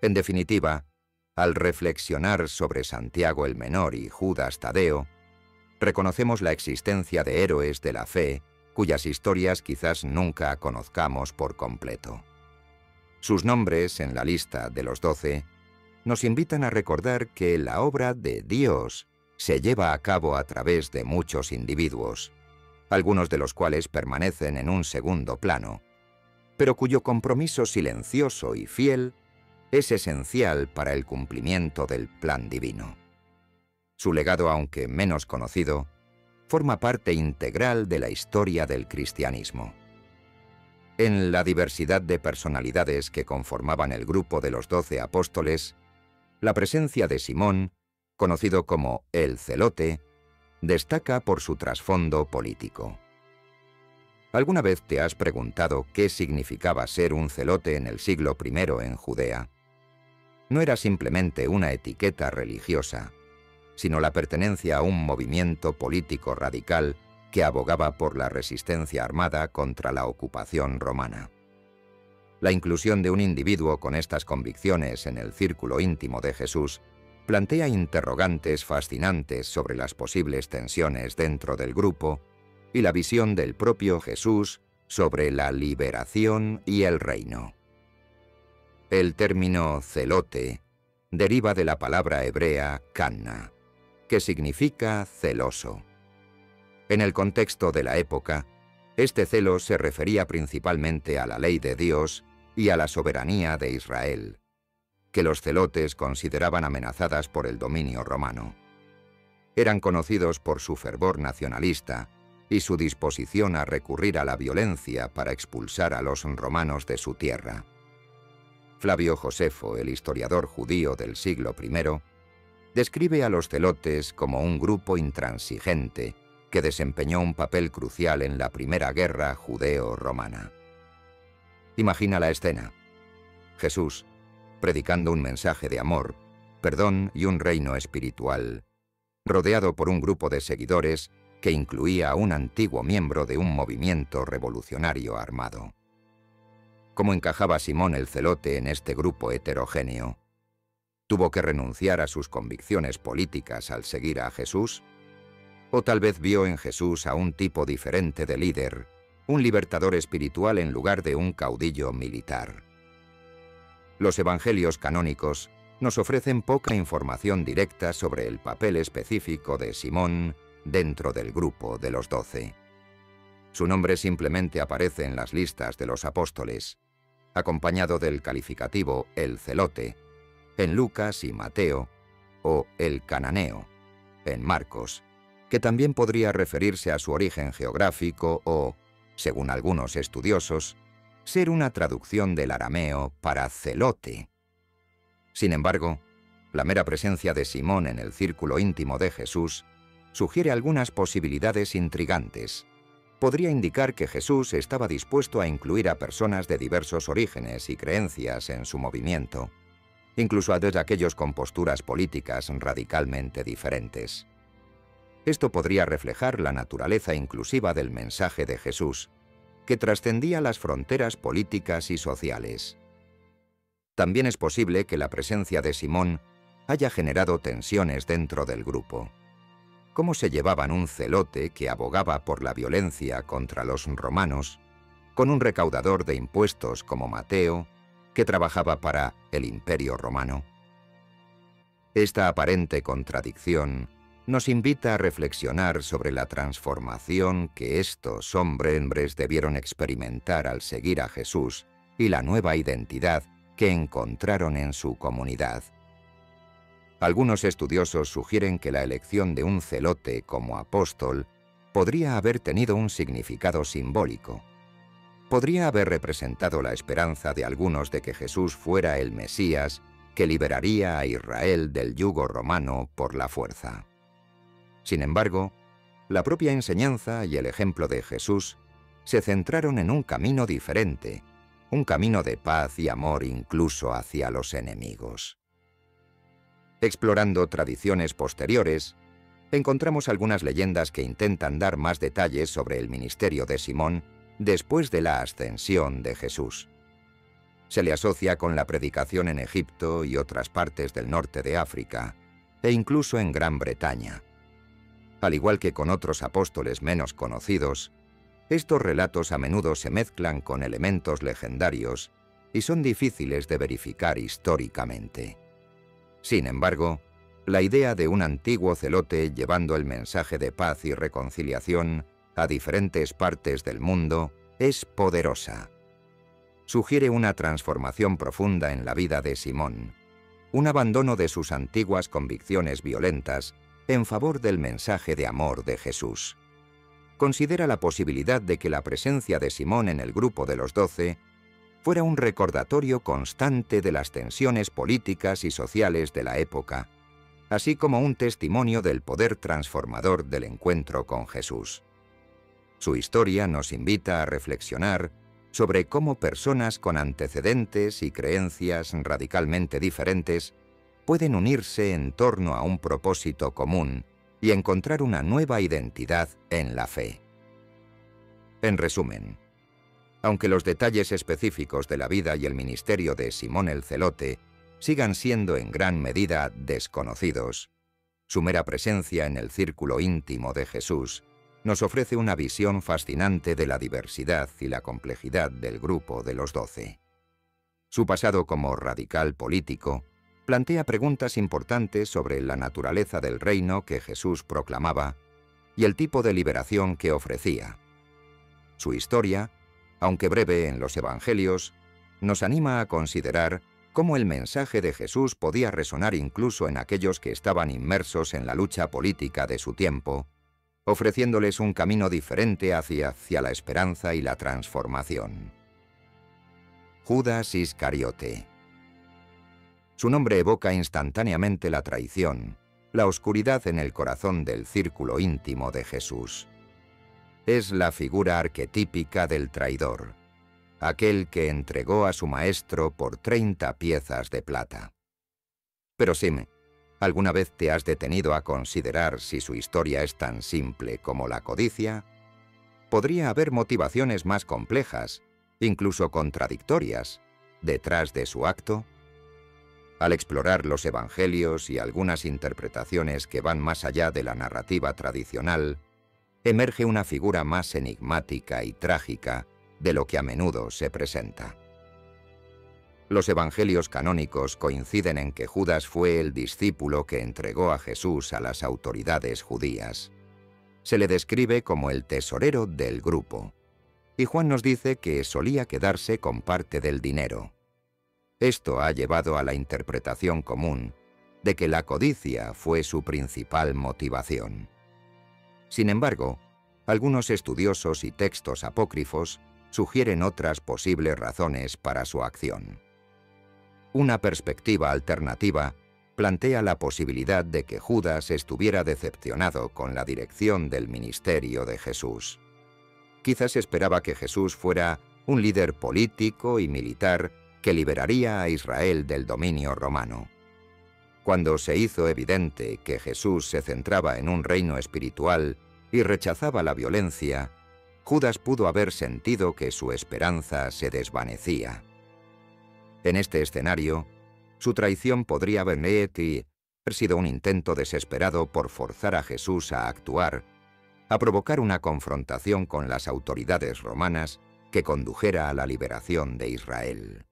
En definitiva, al reflexionar sobre Santiago el Menor y Judas Tadeo, reconocemos la existencia de héroes de la fe cuyas historias quizás nunca conozcamos por completo. Sus nombres en la lista de los 12 nos invitan a recordar que la obra de Dios se lleva a cabo a través de muchos individuos, algunos de los cuales permanecen en un segundo plano, pero cuyo compromiso silencioso y fiel es esencial para el cumplimiento del plan divino. Su legado, aunque menos conocido, forma parte integral de la historia del cristianismo. En la diversidad de personalidades que conformaban el grupo de los 12 apóstoles, la presencia de Simón, conocido como el Celote, destaca por su trasfondo político. ¿Alguna vez te has preguntado qué significaba ser un celote en el siglo I en Judea? No era simplemente una etiqueta religiosa, sino la pertenencia a un movimiento político radical que abogaba por la resistencia armada contra la ocupación romana. La inclusión de un individuo con estas convicciones en el círculo íntimo de Jesús plantea interrogantes fascinantes sobre las posibles tensiones dentro del grupo y la visión del propio Jesús sobre la liberación y el reino. El término celote deriva de la palabra hebrea kanna, que significa celoso. En el contexto de la época, este celo se refería principalmente a la ley de Dios y a la soberanía de Israel, que los celotes consideraban amenazadas por el dominio romano. Eran conocidos por su fervor nacionalista y su disposición a recurrir a la violencia para expulsar a los romanos de su tierra. Flavio Josefo, el historiador judío del siglo I, describe a los celotes como un grupo intransigente que desempeñó un papel crucial en la primera guerra judeo-romana. Imagina la escena. Jesús, predicando un mensaje de amor, perdón y un reino espiritual, rodeado por un grupo de seguidores que incluía a un antiguo miembro de un movimiento revolucionario armado. ¿Cómo encajaba Simón el Celote en este grupo heterogéneo? ¿Tuvo que renunciar a sus convicciones políticas al seguir a Jesús? ¿O tal vez vio en Jesús a un tipo diferente de líder, un libertador espiritual en lugar de un caudillo militar? Los evangelios canónicos nos ofrecen poca información directa sobre el papel específico de Simón dentro del grupo de los 12. Su nombre simplemente aparece en las listas de los apóstoles, acompañado del calificativo el celote, en Lucas y Mateo, o el cananeo, en Marcos, que también podría referirse a su origen geográfico o, según algunos estudiosos, ser una traducción del arameo para celote. Sin embargo, la mera presencia de Simón en el círculo íntimo de Jesús sugiere algunas posibilidades intrigantes. Podría indicar que Jesús estaba dispuesto a incluir a personas de diversos orígenes y creencias en su movimiento, incluso a aquellos con posturas políticas radicalmente diferentes. Esto podría reflejar la naturaleza inclusiva del mensaje de Jesús, que trascendía las fronteras políticas y sociales. También es posible que la presencia de Simón haya generado tensiones dentro del grupo. ¿Cómo se llevaban un celote que abogaba por la violencia contra los romanos con un recaudador de impuestos como Mateo, que trabajaba para el Imperio Romano? Esta aparente contradicción nos invita a reflexionar sobre la transformación que estos hombres debieron experimentar al seguir a Jesús y la nueva identidad que encontraron en su comunidad. Algunos estudiosos sugieren que la elección de un celote como apóstol podría haber tenido un significado simbólico. Podría haber representado la esperanza de algunos de que Jesús fuera el Mesías que liberaría a Israel del yugo romano por la fuerza. Sin embargo, la propia enseñanza y el ejemplo de Jesús se centraron en un camino diferente, un camino de paz y amor incluso hacia los enemigos. Explorando tradiciones posteriores, encontramos algunas leyendas que intentan dar más detalles sobre el ministerio de Simón después de la ascensión de Jesús. Se le asocia con la predicación en Egipto y otras partes del norte de África, e incluso en Gran Bretaña. Al igual que con otros apóstoles menos conocidos, estos relatos a menudo se mezclan con elementos legendarios y son difíciles de verificar históricamente. Sin embargo, la idea de un antiguo celote llevando el mensaje de paz y reconciliación a diferentes partes del mundo es poderosa. Sugiere una transformación profunda en la vida de Simón, un abandono de sus antiguas convicciones violentas en favor del mensaje de amor de Jesús. considera la posibilidad de que la presencia de Simón en el grupo de los 12 fuera un recordatorio constante de las tensiones políticas y sociales de la época, así como un testimonio del poder transformador del encuentro con Jesús. Su historia nos invita a reflexionar sobre cómo personas con antecedentes y creencias radicalmente diferentes pueden unirse en torno a un propósito común y encontrar una nueva identidad en la fe. En resumen, aunque los detalles específicos de la vida y el ministerio de Simón el Celote sigan siendo en gran medida desconocidos, su mera presencia en el círculo íntimo de Jesús nos ofrece una visión fascinante de la diversidad y la complejidad del grupo de los 12. Su pasado como radical político plantea preguntas importantes sobre la naturaleza del reino que Jesús proclamaba y el tipo de liberación que ofrecía. Su historia, aunque breve en los Evangelios, nos anima a considerar cómo el mensaje de Jesús podía resonar incluso en aquellos que estaban inmersos en la lucha política de su tiempo, ofreciéndoles un camino diferente hacia la esperanza y la transformación. Judas Iscariote. Su nombre evoca instantáneamente la traición, la oscuridad en el corazón del círculo íntimo de Jesús. Es la figura arquetípica del traidor, aquel que entregó a su maestro por 30 piezas de plata. Pero Sim, ¿alguna vez te has detenido a considerar si su historia es tan simple como la codicia? Podría haber motivaciones más complejas, incluso contradictorias, detrás de su acto. Al explorar los Evangelios y algunas interpretaciones que van más allá de la narrativa tradicional, emerge una figura más enigmática y trágica de lo que a menudo se presenta. Los Evangelios canónicos coinciden en que Judas fue el discípulo que entregó a Jesús a las autoridades judías. Se le describe como el tesorero del grupo, y Juan nos dice que solía quedarse con parte del dinero. Esto ha llevado a la interpretación común de que la codicia fue su principal motivación. Sin embargo, algunos estudiosos y textos apócrifos sugieren otras posibles razones para su acción. Una perspectiva alternativa plantea la posibilidad de que Judas estuviera decepcionado con la dirección del ministerio de Jesús. Quizás esperaba que Jesús fuera un líder político y militar que liberaría a Israel del dominio romano. Cuando se hizo evidente que Jesús se centraba en un reino espiritual y rechazaba la violencia, Judas pudo haber sentido que su esperanza se desvanecía. En este escenario, su traición podría haber sido un intento desesperado por forzar a Jesús a actuar, a provocar una confrontación con las autoridades romanas que condujera a la liberación de Israel.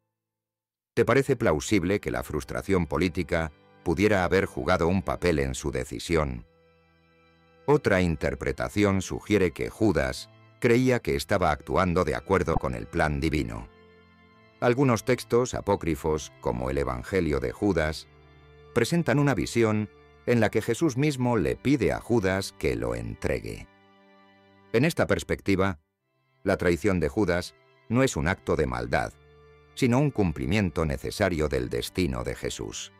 ¿Te parece plausible que la frustración política pudiera haber jugado un papel en su decisión? Otra interpretación sugiere que Judas creía que estaba actuando de acuerdo con el plan divino. Algunos textos apócrifos, como el Evangelio de Judas, presentan una visión en la que Jesús mismo le pide a Judas que lo entregue. En esta perspectiva, la traición de Judas no es un acto de maldad, sino un cumplimiento necesario del destino de Jesús.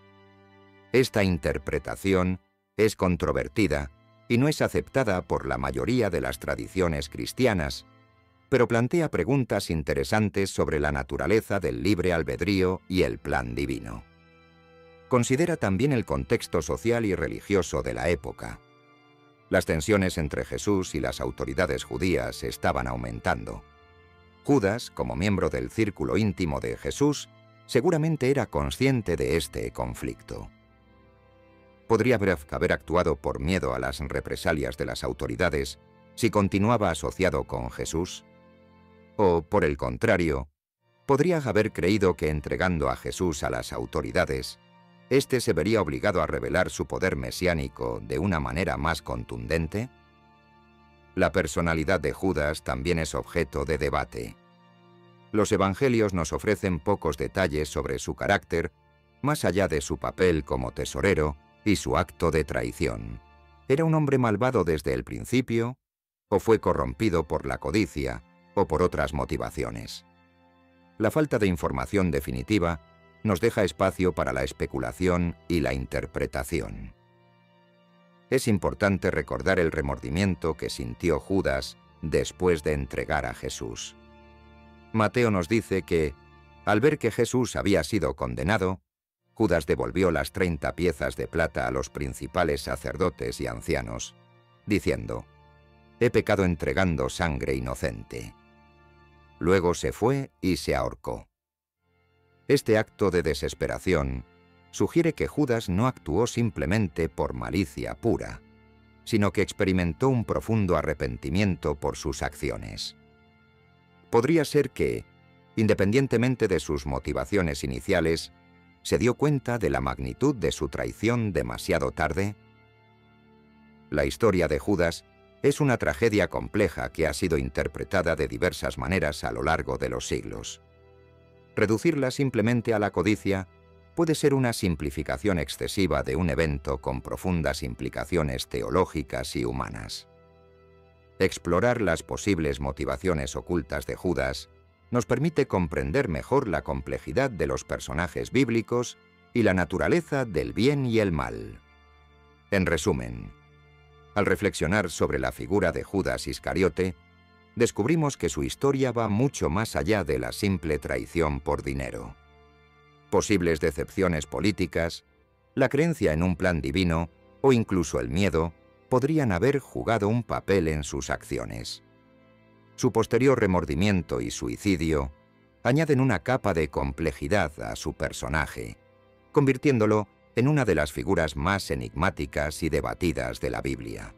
Esta interpretación es controvertida y no es aceptada por la mayoría de las tradiciones cristianas, pero plantea preguntas interesantes sobre la naturaleza del libre albedrío y el plan divino. Considera también el contexto social y religioso de la época. Las tensiones entre Jesús y las autoridades judías estaban aumentando. Judas, como miembro del círculo íntimo de Jesús, seguramente era consciente de este conflicto. ¿Podría haber actuado por miedo a las represalias de las autoridades si continuaba asociado con Jesús? O, por el contrario, ¿podría haber creído que entregando a Jesús a las autoridades, éste se vería obligado a revelar su poder mesiánico de una manera más contundente? La personalidad de Judas también es objeto de debate. Los Evangelios nos ofrecen pocos detalles sobre su carácter, más allá de su papel como tesorero y su acto de traición. ¿Era un hombre malvado desde el principio? o fue corrompido por la codicia o por otras motivaciones. La falta de información definitiva nos deja espacio para la especulación y la interpretación. Es importante recordar el remordimiento que sintió Judas después de entregar a Jesús. Mateo nos dice que, al ver que Jesús había sido condenado, Judas devolvió las 30 piezas de plata a los principales sacerdotes y ancianos, diciendo: «He pecado entregando sangre inocente». Luego se fue y se ahorcó. Este acto de desesperación sugiere que Judas no actuó simplemente por malicia pura, sino que experimentó un profundo arrepentimiento por sus acciones. Podría ser que, independientemente de sus motivaciones iniciales, se dio cuenta de la magnitud de su traición demasiado tarde. La historia de Judas es una tragedia compleja que ha sido interpretada de diversas maneras a lo largo de los siglos. Reducirla simplemente a la codicia puede ser una simplificación excesiva de un evento con profundas implicaciones teológicas y humanas. Explorar las posibles motivaciones ocultas de Judas nos permite comprender mejor la complejidad de los personajes bíblicos y la naturaleza del bien y el mal. En resumen, al reflexionar sobre la figura de Judas Iscariote, descubrimos que su historia va mucho más allá de la simple traición por dinero. Posibles decepciones políticas, la creencia en un plan divino o incluso el miedo podrían haber jugado un papel en sus acciones. Su posterior remordimiento y suicidio añaden una capa de complejidad a su personaje, convirtiéndolo en una de las figuras más enigmáticas y debatidas de la Biblia.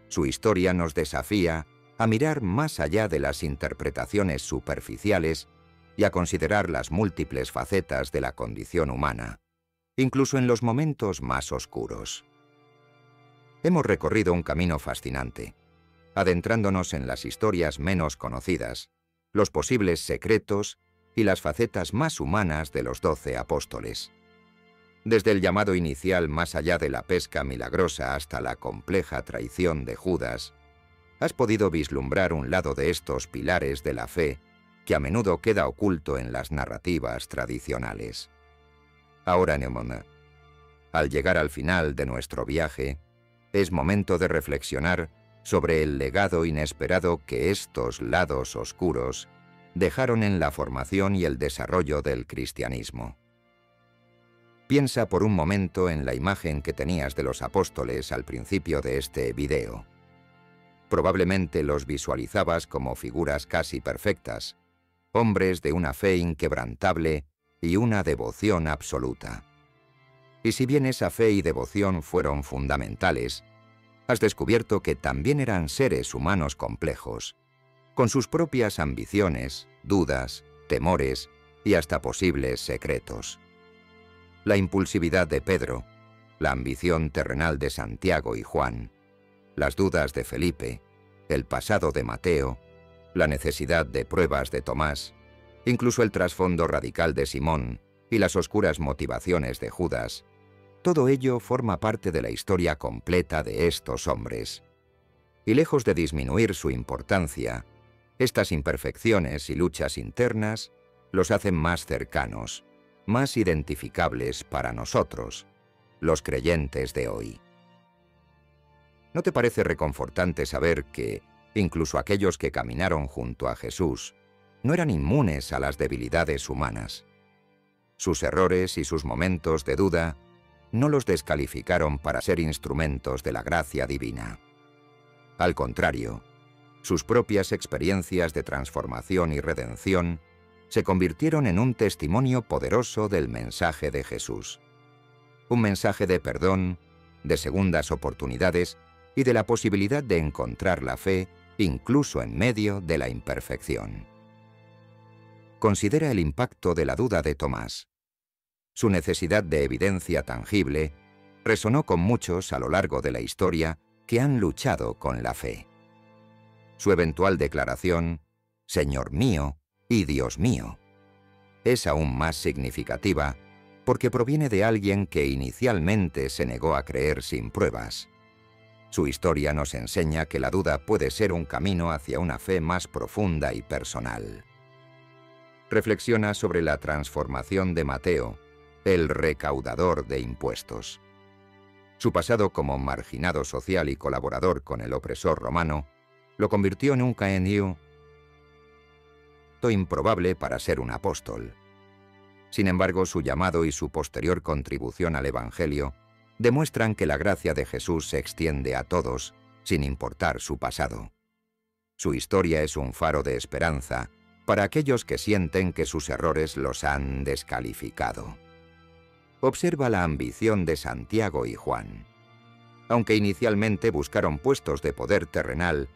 Su historia nos desafía a mirar más allá de las interpretaciones superficiales y a considerar las múltiples facetas de la condición humana, incluso en los momentos más oscuros. Hemos recorrido un camino fascinante, adentrándonos en las historias menos conocidas, los posibles secretos y las facetas más humanas de los 12 apóstoles. Desde el llamado inicial más allá de la pesca milagrosa hasta la compleja traición de Judas, has podido vislumbrar un lado de estos pilares de la fe que a menudo queda oculto en las narrativas tradicionales. Ahora, Neumona, al llegar al final de nuestro viaje, es momento de reflexionar sobre el legado inesperado que estos lados oscuros dejaron en la formación y el desarrollo del cristianismo. Piensa por un momento en la imagen que tenías de los apóstoles al principio de este video. Probablemente los visualizabas como figuras casi perfectas, hombres de una fe inquebrantable y una devoción absoluta. Y si bien esa fe y devoción fueron fundamentales, has descubierto que también eran seres humanos complejos, con sus propias ambiciones, dudas, temores y hasta posibles secretos. La impulsividad de Pedro, la ambición terrenal de Santiago y Juan, las dudas de Felipe, el pasado de Mateo, la necesidad de pruebas de Tomás, incluso el trasfondo radical de Simón y las oscuras motivaciones de Judas, todo ello forma parte de la historia completa de estos hombres. Y lejos de disminuir su importancia, estas imperfecciones y luchas internas los hacen más cercanos, más identificables para nosotros, los creyentes de hoy. ¿No te parece reconfortante saber que, incluso aquellos que caminaron junto a Jesús, no eran inmunes a las debilidades humanas? Sus errores y sus momentos de duda no los descalificaron para ser instrumentos de la gracia divina. Al contrario, sus propias experiencias de transformación y redención se convirtieron en un testimonio poderoso del mensaje de Jesús. Un mensaje de perdón, de segundas oportunidades y de la posibilidad de encontrar la fe incluso en medio de la imperfección. Considera el impacto de la duda de Tomás. Su necesidad de evidencia tangible resonó con muchos a lo largo de la historia que han luchado con la fe. Su eventual declaración, «Señor mío y Dios mío», es aún más significativa porque proviene de alguien que inicialmente se negó a creer sin pruebas. Su historia nos enseña que la duda puede ser un camino hacia una fe más profunda y personal. Reflexiona sobre la transformación de Mateo, el recaudador de impuestos. Su pasado como marginado social y colaborador con el opresor romano lo convirtió nunca en improbable para ser un apóstol. Sin embargo, su llamado y su posterior contribución al Evangelio demuestran que la gracia de Jesús se extiende a todos, sin importar su pasado. Su historia es un faro de esperanza para aquellos que sienten que sus errores los han descalificado. Observa la ambición de Santiago y Juan. Aunque inicialmente buscaron puestos de poder terrenal,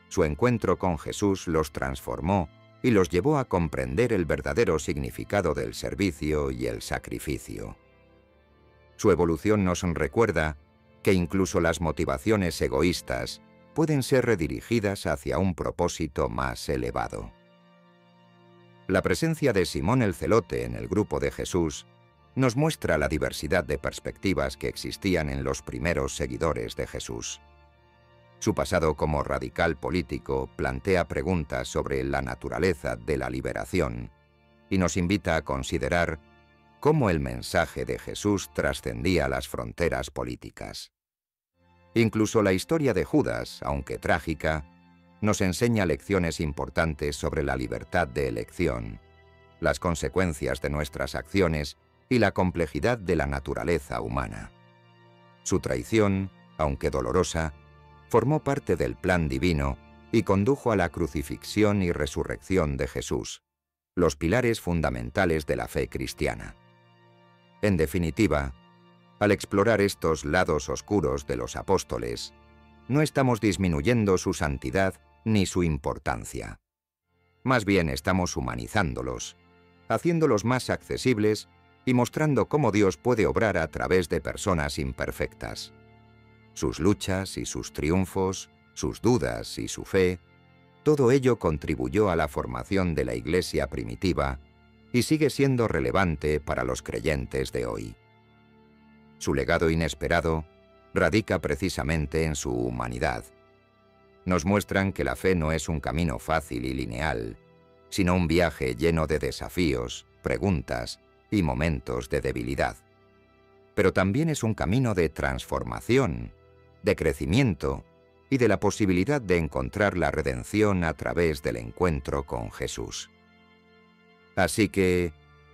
su encuentro con Jesús los transformó y los llevó a comprender el verdadero significado del servicio y el sacrificio. Su evolución nos recuerda que incluso las motivaciones egoístas pueden ser redirigidas hacia un propósito más elevado. La presencia de Simón el Celote en el grupo de Jesús nos muestra la diversidad de perspectivas que existían en los primeros seguidores de Jesús. Su pasado como radical político plantea preguntas sobre la naturaleza de la liberación y nos invita a considerar cómo el mensaje de Jesús trascendía las fronteras políticas. Incluso la historia de Judas, aunque trágica, nos enseña lecciones importantes sobre la libertad de elección, las consecuencias de nuestras acciones y la complejidad de la naturaleza humana. Su traición, aunque dolorosa, formó parte del plan divino y condujo a la crucifixión y resurrección de Jesús, los pilares fundamentales de la fe cristiana. En definitiva, al explorar estos lados oscuros de los apóstoles, no estamos disminuyendo su santidad ni su importancia. Más bien estamos humanizándolos, haciéndolos más accesibles y mostrando cómo Dios puede obrar a través de personas imperfectas. Sus luchas y sus triunfos, sus dudas y su fe, todo ello contribuyó a la formación de la Iglesia primitiva y sigue siendo relevante para los creyentes de hoy. Su legado inesperado radica precisamente en su humanidad. Nos muestran que la fe no es un camino fácil y lineal, sino un viaje lleno de desafíos, preguntas y momentos de debilidad. Pero también es un camino de transformación, de crecimiento y de la posibilidad de encontrar la redención a través del encuentro con Jesús. Así que,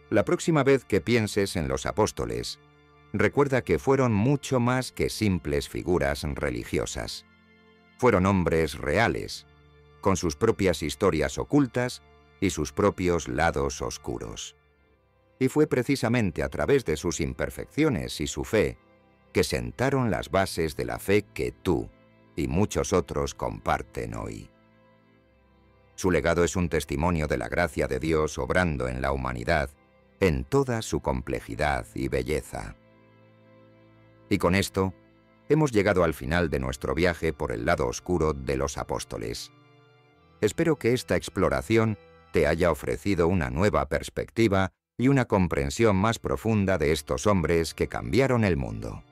la próxima vez que pienses en los apóstoles, recuerda que fueron mucho más que simples figuras religiosas. Fueron hombres reales, con sus propias historias ocultas y sus propios lados oscuros. Y fue precisamente a través de sus imperfecciones y su fe que sentaron las bases de la fe que tú y muchos otros comparten hoy. Su legado es un testimonio de la gracia de Dios obrando en la humanidad en toda su complejidad y belleza. Y con esto, hemos llegado al final de nuestro viaje por el lado oscuro de los apóstoles. Espero que esta exploración te haya ofrecido una nueva perspectiva y una comprensión más profunda de estos hombres que cambiaron el mundo.